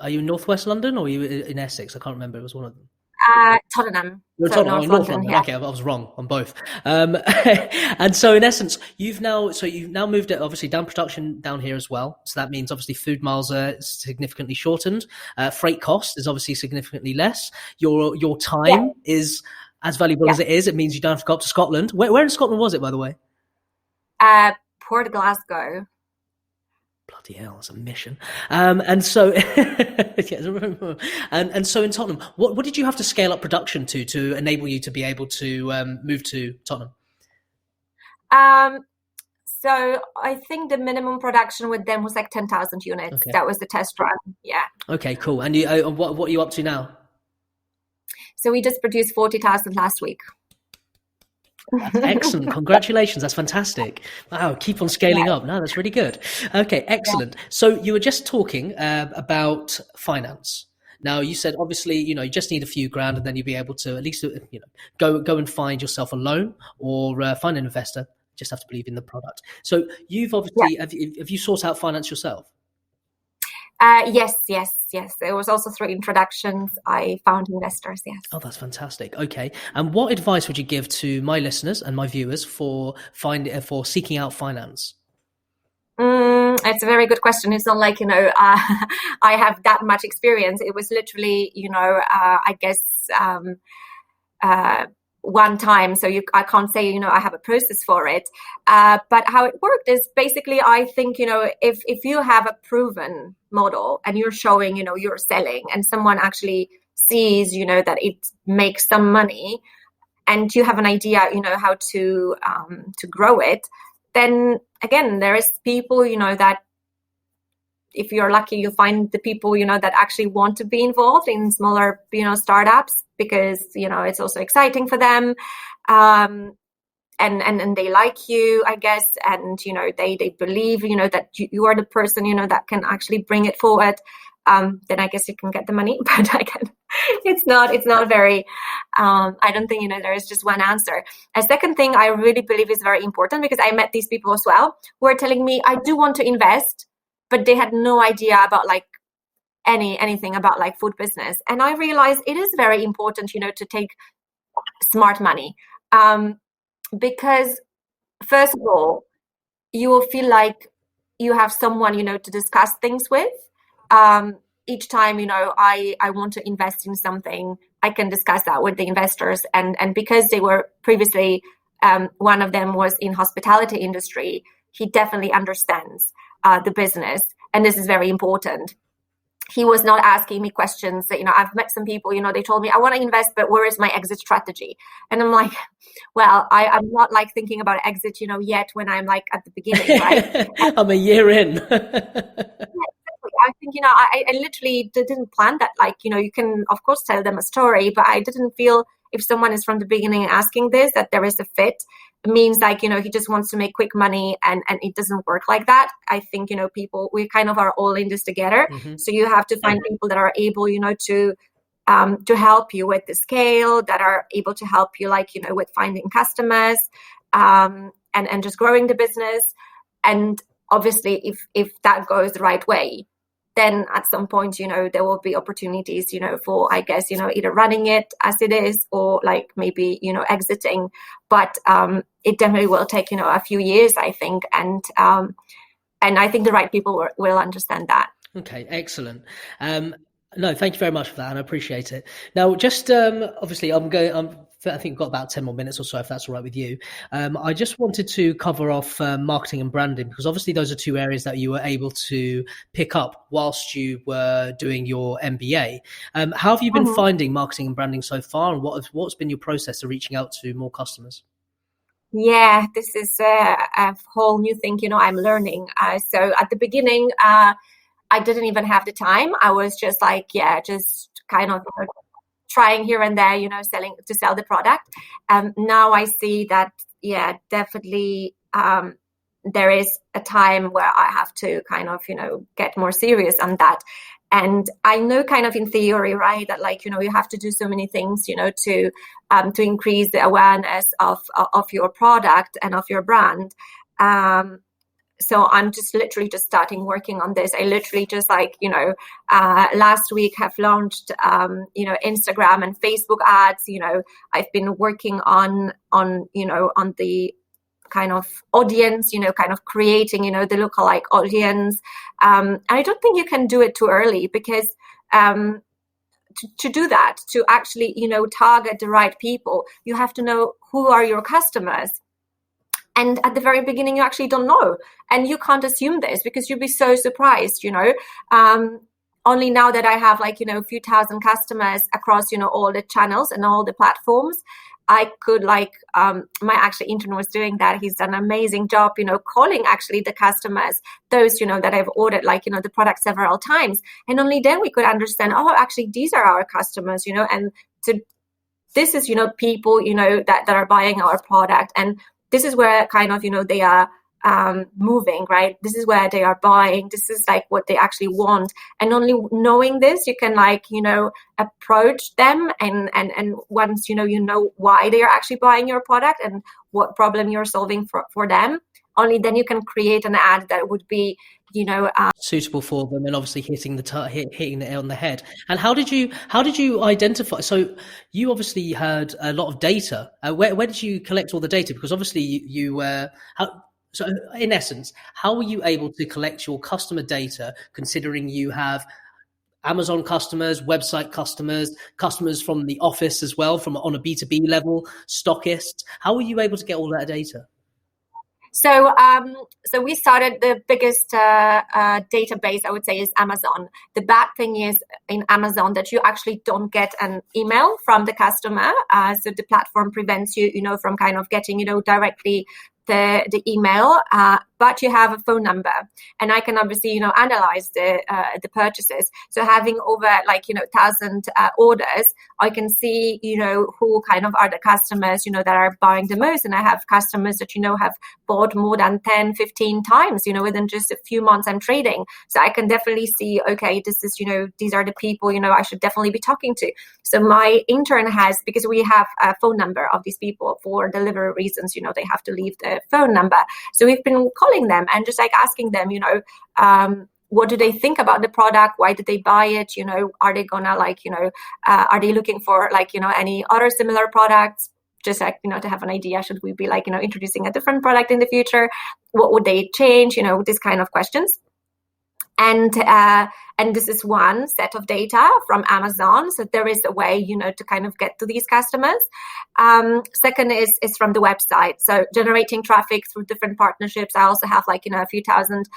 are you in Northwest London, or are you in Essex? I can't remember. It was one of them. Tottenham. You're so North London. Yeah. Okay, I was wrong on both. And so in essence, you've now moved it obviously down production down here as well. So that means obviously food miles are significantly shortened. Freight cost is obviously significantly less. Your time is as valuable as it is. It means you don't have to go up to Scotland. Where in Scotland was it, by the way? Port Glasgow. Bloody hell, that's a mission. And so, and so in Tottenham, what did you have to scale up production to enable you to be able to move to Tottenham? So I think the minimum production with them was like 10,000 units. Okay. That was the test run. Yeah. Okay, cool. And you, what are you up to now? So we just produced 40,000 last week. That's excellent. Congratulations. That's fantastic. Wow. Keep on scaling up. No, that's really good. Okay. Excellent. Yeah. So you were just talking about finance. Now you said, obviously, you just need a few grand, and then you'll be able to at least, go and find yourself a loan or find an investor. Just have to believe in the product. So you've obviously, have you sought out finance yourself? Yes. There was also through introductions, I found investors, yes. Oh, that's fantastic. Okay. And what advice would you give to my listeners and my viewers for seeking out finance? It's a very good question. It's not like, I have that much experience. It was literally, I guess, one time. So I can't say, I have a process for it. But how it worked is basically, I think, if you have a proven model and you're showing, you're selling, and someone actually sees, that it makes some money, and you have an idea, how to grow it, then again, there is people, that if you're lucky, you find the people, that actually want to be involved in smaller, startups, because, it's also exciting for them. and they like you, I guess, and they believe that you are the person that can actually bring it forward, then I guess you can get the money. But it's not very, I don't think there is just one answer. A second thing I really believe is very important, because I met these people as well who are telling me, I do want to invest, but they had no idea about like anything about like food business. And I realized it is very important to take smart money, because first of all, you will feel like you have someone to discuss things with. Each time I want to invest in something, I can discuss that with the investors, and because they were previously, one of them was in hospitality industry, he definitely understands the business, and this is very important. He was not asking me questions that, I've met some people, they told me, I want to invest, but where is my exit strategy? And I'm like, well, I'm not like thinking about exit, yet, when I'm like at the beginning, right? I'm a year in. I think, I literally didn't plan that. Like, you can, of course, tell them a story, but I didn't feel if someone is from the beginning asking this, that there is a fit. It means like, he just wants to make quick money, and it doesn't work like that. I think, people, we kind of are all in this together. Mm-hmm. So you have to find people that are able, to help you with the scale, that are able to help you, like, with finding customers, and just growing the business. And obviously, if that goes the right way, then at some point, there will be opportunities, for, I guess, either running it as it is, or like maybe, exiting. But it definitely will take, a few years, I think. And I think the right people will understand that. Okay, excellent. No, thank you very much for that, and I appreciate it. Now, just obviously, I think we've got about 10 more minutes or so, if that's all right with you. I just wanted to cover off marketing and branding, because obviously those are two areas that you were able to pick up whilst you were doing your MBA. How have you been finding marketing and branding so far, and what's been your process of reaching out to more customers? Yeah, this is a whole new thing, I'm learning. So at the beginning, I didn't even have the time. I was just like, just kind of trying here and there, sell the product. Now I see that, definitely there is a time where I have to kind of, get more serious on that. And I know kind of in theory, right, that like, you have to do so many things, to increase the awareness of your product and of your brand. So I'm just literally just starting working on this. I literally just like, last week have launched, Instagram and Facebook ads. I've been working on the kind of audience, kind of creating, the lookalike audience. And I don't think you can do it too early, because to do that, to actually, target the right people, you have to know who are your customers. And at the very beginning, you actually don't know. And you can't assume this, because you'll be so surprised, only now that I have like, a few thousand customers across, all the channels and all the platforms, I could like, my actually intern was doing that. He's done an amazing job, calling actually the customers, those, that have ordered like, the product several times. And only then we could understand, actually, these are our customers, and this is, people, that are buying our product. And this is where kind of, they are moving, right? This is where they are buying. This is like what they actually want. And only knowing this, you can like, approach them. And once, you know why they are actually buying your product and what problem you're solving for them, only then you can create an ad that would be, suitable for them, and obviously hitting it on the head. And how did you identify? So you obviously had a lot of data. Where did you collect all the data? Because obviously you so in essence, how were you able to collect your customer data, considering you have Amazon customers, website customers from the office as well, from on a B2B level, stockists? How were you able to get all that data? So we started, the biggest database, I would say, is Amazon. The bad thing is in Amazon that you actually don't get an email from the customer. So the platform prevents you, from kind of getting, directly the email. but you have a phone number, and I can obviously, analyze the purchases. So having over 1,000 orders, I can see, who kind of are the customers, that are buying the most. And I have customers that, have bought more than 10, 15 times, within just a few months I'm trading. So I can definitely see, okay, this is, these are the people, I should definitely be talking to. So my intern has, because we have a phone number of these people for delivery reasons, they have to leave the phone number. So we've been calling them and just asking them, what do they think about the product? Why did they buy it? Are they gonna are they looking for any other similar products? Just to have an idea, should we be introducing a different product in the future? What would they change? This kind of questions. And this is one set of data from Amazon. So there is a way, to kind of get to these customers. Second is from the website. So generating traffic through different partnerships. I also have a few thousand,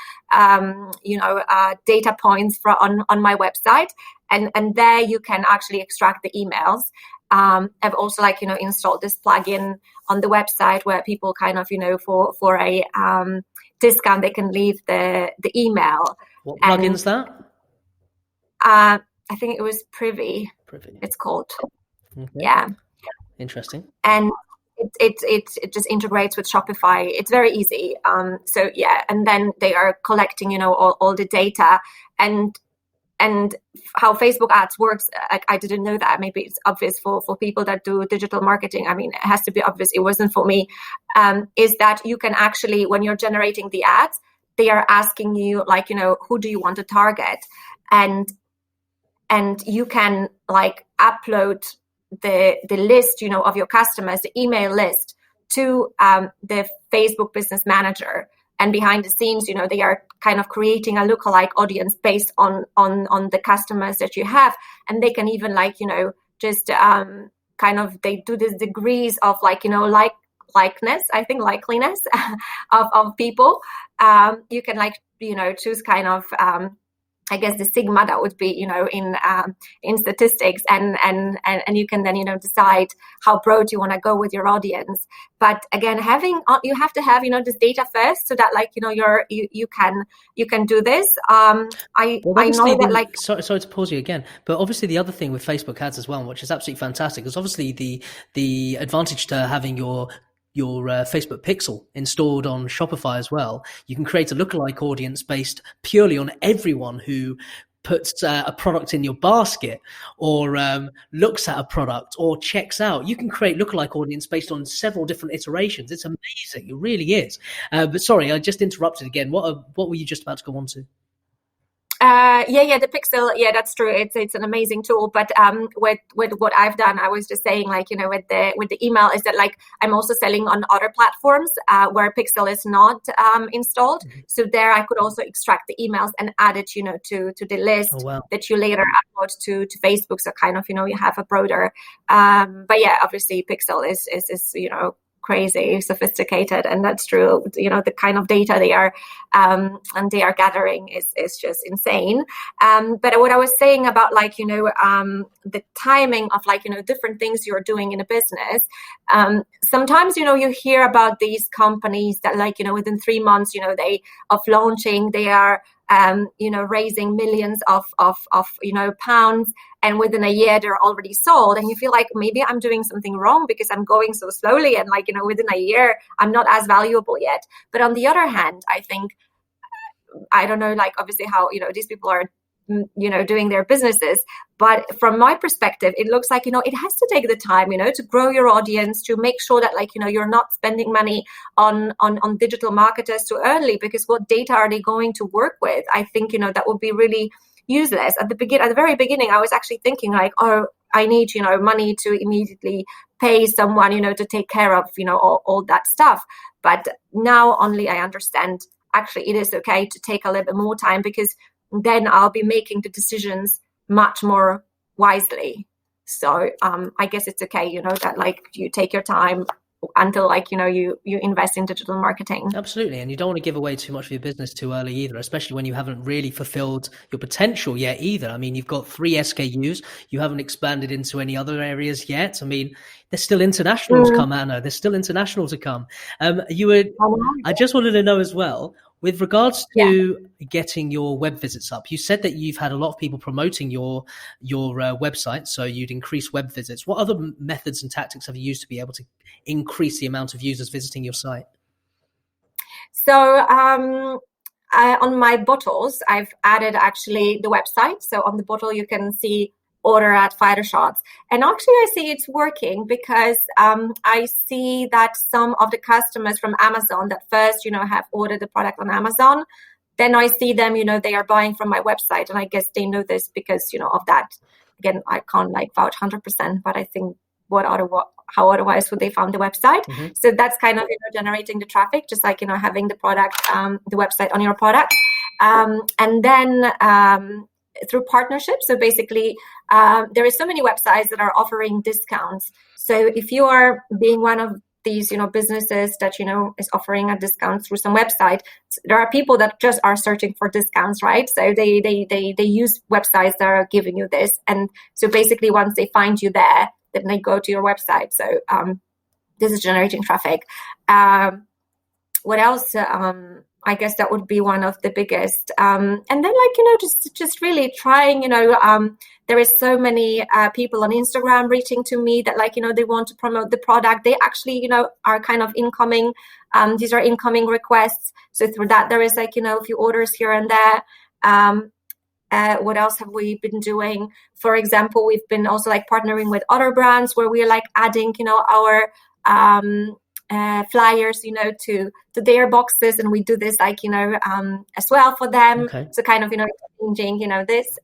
data points on my website. And there you can actually extract the emails. I've also installed this plugin on the website where people kind of, for a discount, they can leave the email. What plugin's that? I think it was Privy. It's called. Okay. Yeah. Interesting. And it just integrates with Shopify. It's very easy. So yeah, and then they are collecting, all the data and how Facebook ads works. I didn't know that. Maybe it's obvious for people that do digital marketing. I mean, it has to be obvious. It wasn't for me. Is that you can actually, when you're generating the ads, they are asking you who do you want to target, and you can upload the list, of your customers, the email list, to the Facebook Business Manager. And behind the scenes, they are kind of creating a lookalike audience based on the customers that you have. And they can even just kind of, they do these degrees of likeness, I think likeliness of people. You can choose kind of, I guess the sigma that would be, in statistics, and you can then, decide how broad you want to go with your audience. But again, you have to have, this data first, so that you can do this. I know that sorry to pause you again, but obviously the other thing with Facebook ads as well, which is absolutely fantastic, is obviously the advantage to having your Facebook pixel installed on Shopify as well. You can create a lookalike audience based purely on everyone who puts a product in your basket, or looks at a product, or checks out. You can create lookalike audience based on several different iterations. It's amazing. It really is. But sorry, I just interrupted again. What were you just about to go on to? The pixel, that's true. It's an amazing tool, but with what I've done, I was just saying with the email, is that I'm also selling on other platforms where pixel is not installed. Mm-hmm. So there I could also extract the emails and add it to the list. Oh, wow. That you later upload to Facebook. So kind of you have a broader but yeah, obviously pixel is crazy sophisticated, and that's true. The kind of data they are gathering is just insane. But what I was saying about the timing of different things you're doing in a business, sometimes you hear about these companies that within 3 months they of launching, they are raising millions of pounds, and within a year they're already sold, and you feel like maybe I'm doing something wrong because I'm going so slowly, and within a year I'm not as valuable yet. But on the other hand, I think, I don't know, obviously how these people are doing their businesses, but from my perspective, it looks like it has to take the time to grow your audience, to make sure that you're not spending money on digital marketers too early, because what data are they going to work with? I think that would be really useless. At the very beginning, I was actually thinking I need money to immediately pay someone to take care of all that stuff. But now only I understand actually it is okay to take a little bit more time, because then I'll be making the decisions much more wisely. So I guess it's okay, that you take your time until like, you invest in digital marketing. Absolutely. And you don't want to give away too much of your business too early either, especially when you haven't really fulfilled your potential yet either. I mean, you've got 3 SKUs. You haven't expanded into any other areas yet. I mean, there's still international to come, Anna. There's still international to come. I just wanted to know as well, with regards to getting your web visits up, you said that you've had a lot of people promoting your website, so you'd increase web visits. What other methods and tactics have you used to be able to increase the amount of users visiting your site? So on my bottles, I've added actually the website. So on the bottle, you can see order at Fighter Shots. And actually, I see it's working because I see that some of the customers from Amazon that first, have ordered the product on Amazon, then I see them, they are buying from my website. And I guess they know this because, of that. Again, I can't like vouch 100%, but I think how otherwise would they found the website? Mm-hmm. So that's kind of generating the traffic, just like having the product, the website on your product, and then through partnerships. So basically, there is so many websites that are offering discounts. So if you are being one of these businesses that is offering a discount through some website, there are people that just are searching for discounts, right? So they use websites that are giving you this, and so basically once they find you there, then they go to your website. So this is generating traffic. What else? I guess that would be one of the biggest. And then just really trying, there is so many people on Instagram reaching to me that they want to promote the product. They actually, are kind of incoming. These are incoming requests. So through that, there is a few orders here and there. What else have we been doing? For example, we've been also partnering with other brands where we're adding, our flyers, to their boxes, and we do this as well for them. Okay. So kind of changing, this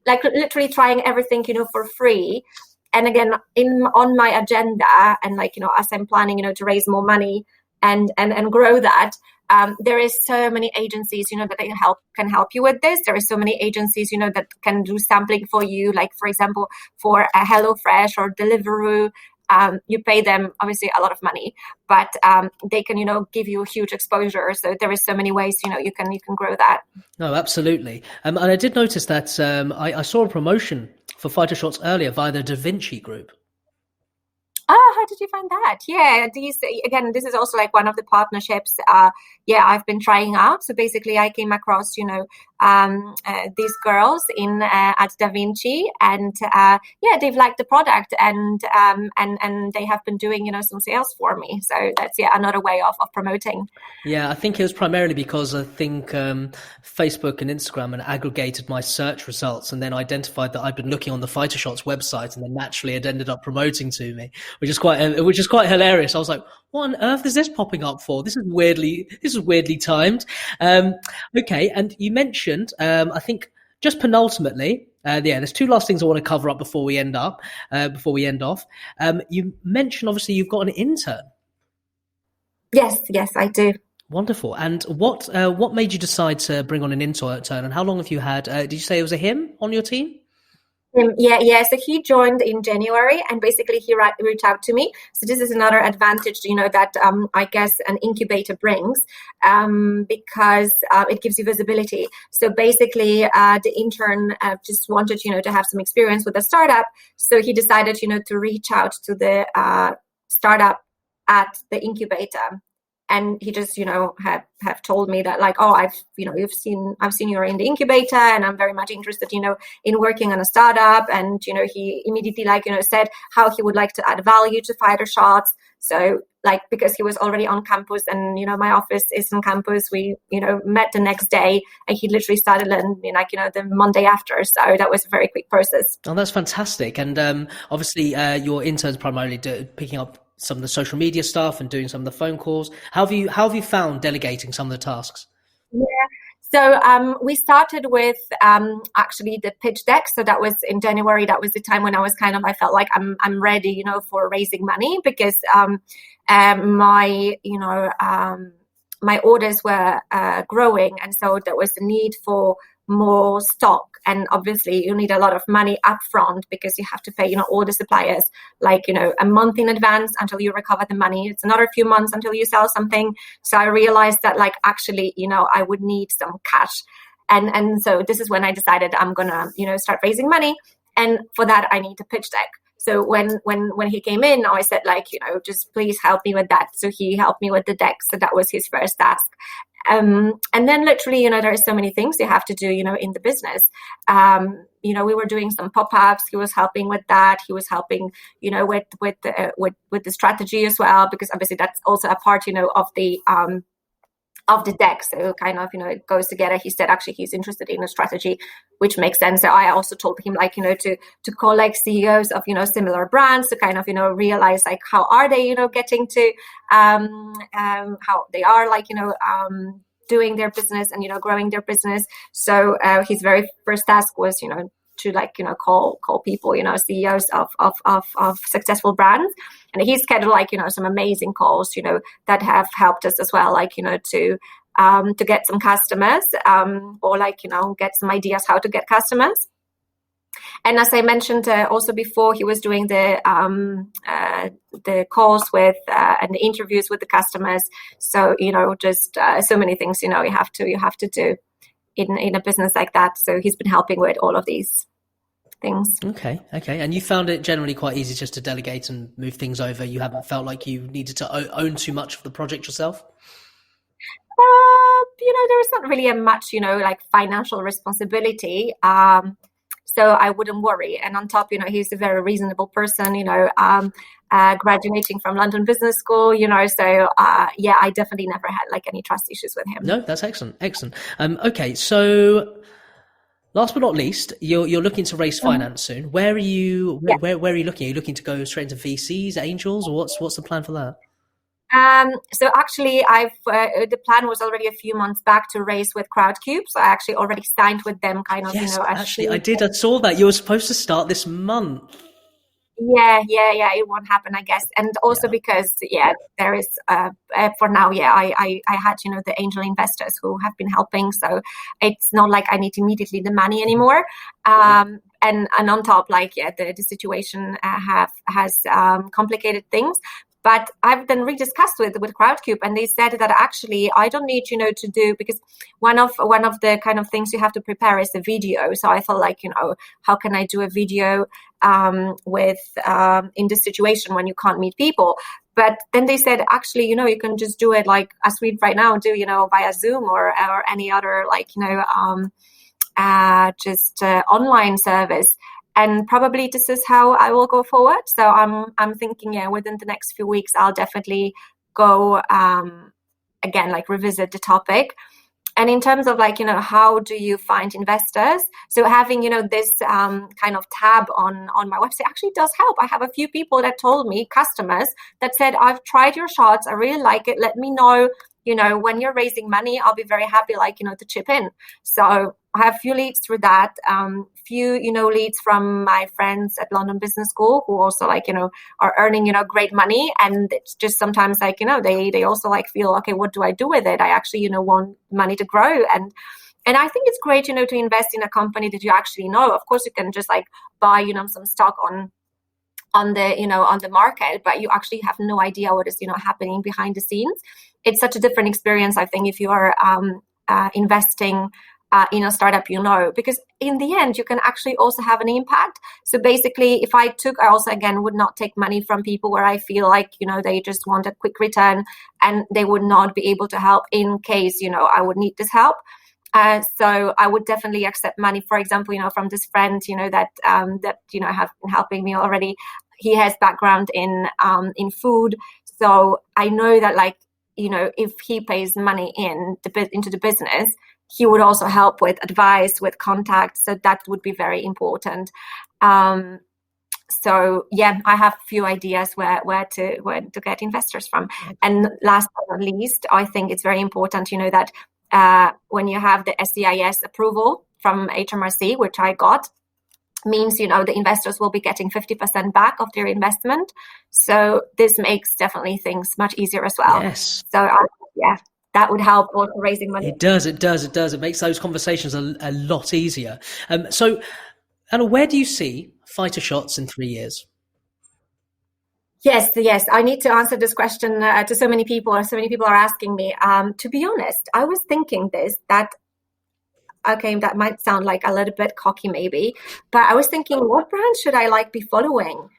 literally trying everything, for free. And again, on my agenda, and as I'm planning, to raise more money and grow that. There is so many agencies, that can help you with this. There are so many agencies, that can do sampling for you. Like, for example, for a HelloFresh or Deliveroo, you pay them obviously a lot of money, but they can, give you a huge exposure. So there is so many ways, you can grow that. No, absolutely. And I did notice that I saw a promotion for Fighter Shots earlier via the Da Vinci Group. How did you find that? Yeah, this is also one of the partnerships. I've been trying out. So basically, I came across, these girls at Da Vinci, and they've liked the product, and they have been doing, some sales for me. So that's another way of promoting. Yeah, I think it was primarily because I think Facebook and Instagram had aggregated my search results and then identified that I'd been looking on the Fighter Shots website, and then naturally it ended up promoting to me, which is quite hilarious. I was like, what on earth is this popping up for? This is weirdly timed. Okay, and you mentioned, I think just penultimately, there's 2 last things I want to cover up before we end off. You mentioned obviously you've got an intern. Yes, I do. Wonderful. And what made you decide to bring on an intern, and how long have you had? Did you say it was a him on your team? Yeah. So he joined in January, and basically he reached out to me. So this is another advantage, that I guess an incubator brings, because it gives you visibility. So basically, the intern just wanted, to have some experience with a startup. So he decided, to reach out to the startup at the incubator. And he just, have told me that I've seen you're in the incubator, and I'm very much interested, in working on a startup. And, he immediately said how he would like to add value to Fighter Shots. So because he was already on campus, and, my office is on campus, we, met the next day, and he literally started learning, the Monday after. So that was a very quick process. Oh, that's fantastic. And obviously your intern's primarily picking up some of the social media stuff and doing some of the phone calls. How have you found delegating some of the tasks? Yeah. So we started with actually the pitch deck. So that was in January. That was the time when I felt like I'm ready, for raising money, because my orders were growing, and so there was a need for more stock. And obviously you need a lot of money upfront because you have to pay, all the suppliers, like, a month in advance until you recover the money. It's another few months until you sell something. So I realized that, like, actually, I would need some cash. And so this is when I decided I'm gonna, start raising money. And for that, I need a pitch deck. So when he came in, I said, like, just please help me with that. So he helped me with the deck. So that was his first task. And then literally, there are so many things you have to do, in the business. We were doing some pop-ups. He was helping with that. He was helping, with the strategy as well, because obviously that's also a part, of the deck. So kind of, it goes together. He said actually he's interested in a strategy, which makes sense. So I also told him, like, to call like CEOs of, similar brands to kind of, realize like how are they, getting to how they are like, doing their business and, growing their business. So his very first task was, to like, call people, CEOs of successful brands. And he scheduled like, some amazing calls, that have helped us as well, like, to get some customers, or like, get some ideas how to get customers. And as I mentioned also before, he was doing the calls with and the interviews with the customers. So, just so many things, you have to do in a business like that. So he's been helping with all of these things. Okay. And you found it generally quite easy just to delegate and move things over? You haven't felt like you needed to own too much of the project yourself? There is not really a much, like financial responsibility. So I wouldn't worry. And on top, he's a very reasonable person, graduating from London Business School, so yeah, I definitely never had like any trust issues with him. No, that's excellent. Okay, so last but not least, you're looking to raise finance soon. Where are you? Yeah. Where are you looking? Are you looking to go straight into VCs, angels, or what's the plan for that? So actually, the plan was already a few months back to raise with Crowdcube. So I actually already signed with them, kind of. Yes, actually, I did. I saw that you were supposed to start this month. Yeah, it won't happen, I guess. And also because, there is, for now, I had, the angel investors who have been helping. So it's not like I need immediately the money anymore. And on top, like, the situation has complicated things. But I've then rediscussed with Crowdcube, and they said that actually I don't need, to do, because one of the kind of things you have to prepare is a video. So I thought, like, how can I do a video with in this situation when you can't meet people? But then they said, actually, you can just do it like as we right now do, via Zoom or any other, like, just online service. And probably this is how I will go forward. So I'm thinking, within the next few weeks, I'll definitely go again, like revisit the topic. And in terms of like, how do you find investors? So having, this kind of tab on my website actually does help. I have a few people that told me, customers, that said, I've tried your shots. I really like it. Let me know, when you're raising money, I'll be very happy, like, to chip in. So I have a few leads through that, few, leads from my friends at London Business School who also like, are earning, great money. And it's just sometimes like, they also like feel, okay, what do I do with it? I actually, want money to grow. And I think it's great, to invest in a company that you actually know. Of course, you can just like buy, some stock on the market, but you actually have no idea what is, happening behind the scenes. It's such a different experience, I think, if you are investing in a startup, because in the end, you can actually also have an impact. So basically, if I also, again, would not take money from people where I feel like, they just want a quick return and they would not be able to help in case, I would need this help. So I would definitely accept money, for example, from this friend, that have been helping me already. He has background in food. So I know that, like, if he pays money into the business, he would also help with advice, with contacts. So that would be very important. So yeah, I have a few ideas where to get investors from. And last but not least, I think it's very important, that when you have the SCIS approval from HMRC, which I got, means, the investors will be getting 50% back of their investment. So this makes definitely things much easier as well. Yes. So yeah. that would help also raising money. It does. It makes those conversations a lot easier. So, Anna, where do you see Fighter Shots in 3 years? Yes. I need to answer this question to so many people. So many people are asking me. To be honest, I was thinking that might sound like a little bit cocky maybe, but I was thinking, what brand should I be following?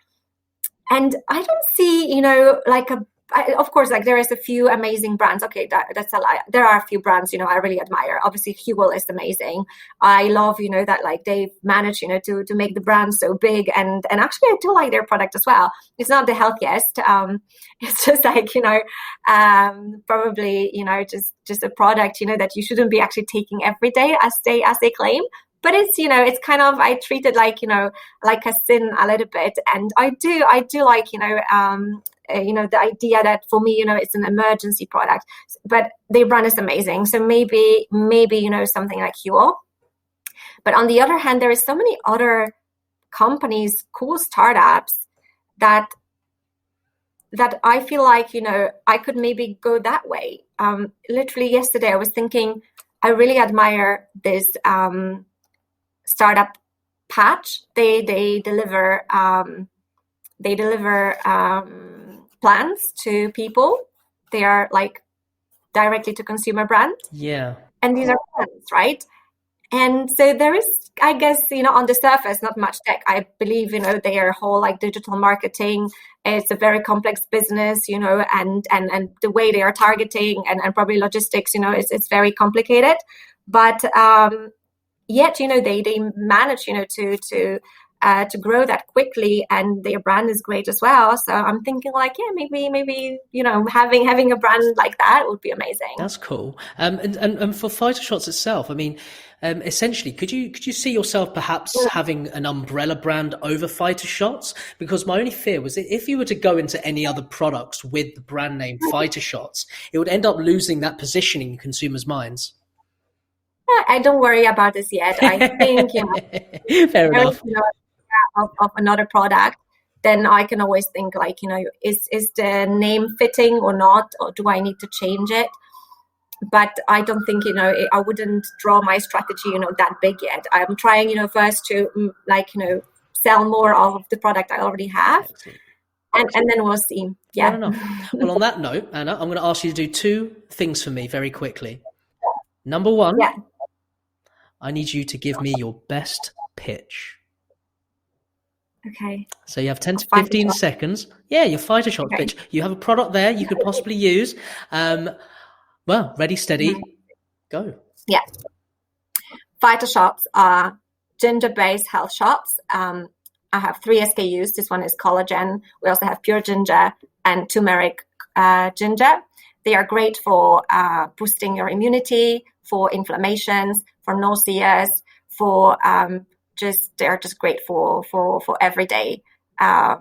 And I don't see, of course, there is a few amazing brands. Okay, that's a lie. There are a few brands, I really admire. Obviously, Huel is amazing. I love, that they've managed, to make the brand so big. And actually, I do like their product as well. It's not the healthiest. It's just probably, just a product, that you shouldn't be actually taking every day as they claim. But it's, it's kind of, I treat it like a sin a little bit. And I do like, the idea that for me, it's an emergency product, but their brand is amazing. So maybe, something like Huel. But on the other hand, there is so many other companies, cool startups that I feel like, I could maybe go that way. Literally yesterday, I was thinking, I really admire this, startup Patch. They deliver plans to people. They are directly to consumer brand. Yeah. And these are plans, right? And so there is, I guess, on the surface, not much tech. I believe, their whole digital marketing, it's a very complex business, and the way they are targeting and probably logistics, it's very complicated. But yet, they manage, to grow that quickly, and their brand is great as well. So I'm thinking maybe having a brand like that would be amazing. That's cool. And for Fighter Shots itself, I mean, essentially, could you see yourself perhaps having an umbrella brand over Fighter Shots? Because my only fear was that if you were to go into any other products with the brand name Fighter Shots, it would end up losing that positioning in consumers' minds. I don't worry about this yet. I think, fair enough. Of another product, then I can always think is the name fitting or not, or do I need to change it? But I don't think, I wouldn't draw my strategy, that big yet. I'm trying, first to sell more of the product I already have. And then we'll see. Yeah. Fair enough. Well, on that note, Anna, I'm going to ask you to do 2 things for me very quickly. Number 1, I need you to give me your best pitch. Okay. So you have 10 to 15 seconds. Yeah, your Fighter Shots pitch. You have a product there you could possibly use. Well, ready, steady, go. Yeah. Fighter Shots are ginger-based health shots. I have 3 SKUs. This one is collagen. We also have pure ginger and turmeric ginger. They are great for boosting your immunity, for inflammations, for nausea, for they're just great for everyday as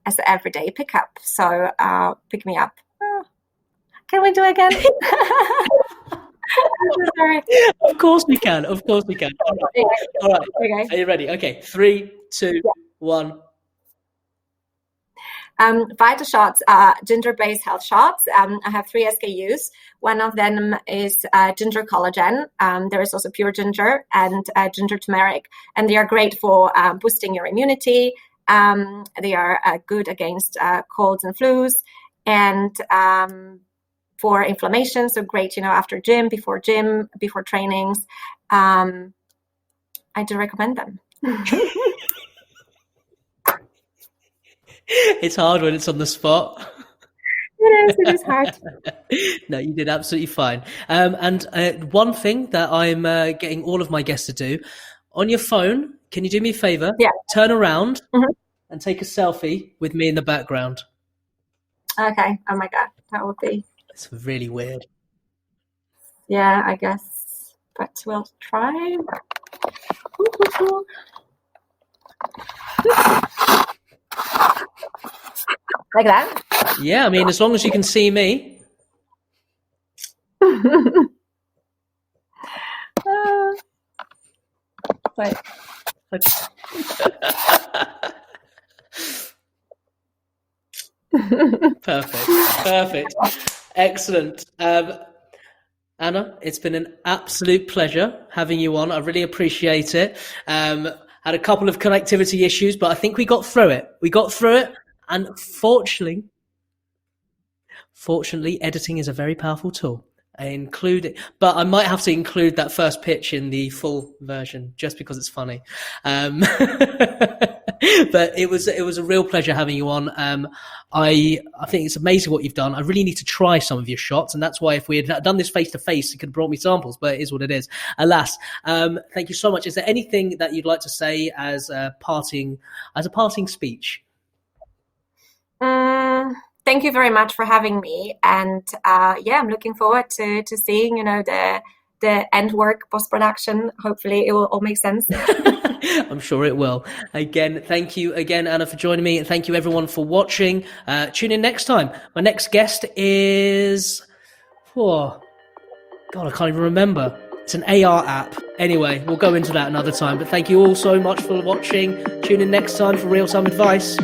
an everyday pickup. So pick me up. Can we do it again? Sorry. Of course we can. All right. Okay. Are you ready? Okay. 3, 2, 1. Fighter Shots are ginger-based health shots. I have 3 SKUs. One of them is ginger collagen. There is also pure ginger and ginger turmeric. And they are great for boosting your immunity. They are good against colds and flus. And for inflammation, so great, after gym, before trainings. I do recommend them. It's hard when it's on the spot. It is hard. No, you did absolutely fine. And one thing that I'm getting all of my guests to do, on your phone, can you do me a favor? Yeah. Turn around and take a selfie with me in the background. Okay. Oh my God. That would be. It's really weird. Yeah, I guess. But we'll try. Like that? Yeah, I mean, as long as you can see me. Wait. Perfect. Excellent. Anna, it's been an absolute pleasure having you on. I really appreciate it. Had a couple of connectivity issues, but I think we got through it. And fortunately, editing is a very powerful tool. But I might have to include that first pitch in the full version just because it's funny. But it was a real pleasure having you on. I think it's amazing what you've done. I really need to try some of your shots, and that's why if we had done this face to face, you could have brought me samples. But it is what it is. Alas, thank you so much. Is there anything that you'd like to say as a parting speech? Thank you very much for having me, and I'm looking forward to seeing the end work, post production. Hopefully, it will all make sense. I'm sure it will. Again, thank you again, Anna, for joining me, and thank you everyone for watching. Tune in next time. My next guest is, God, I can't even remember. It's an AR app. Anyway, we'll go into that another time. But thank you all so much for watching. Tune in next time for real-time advice.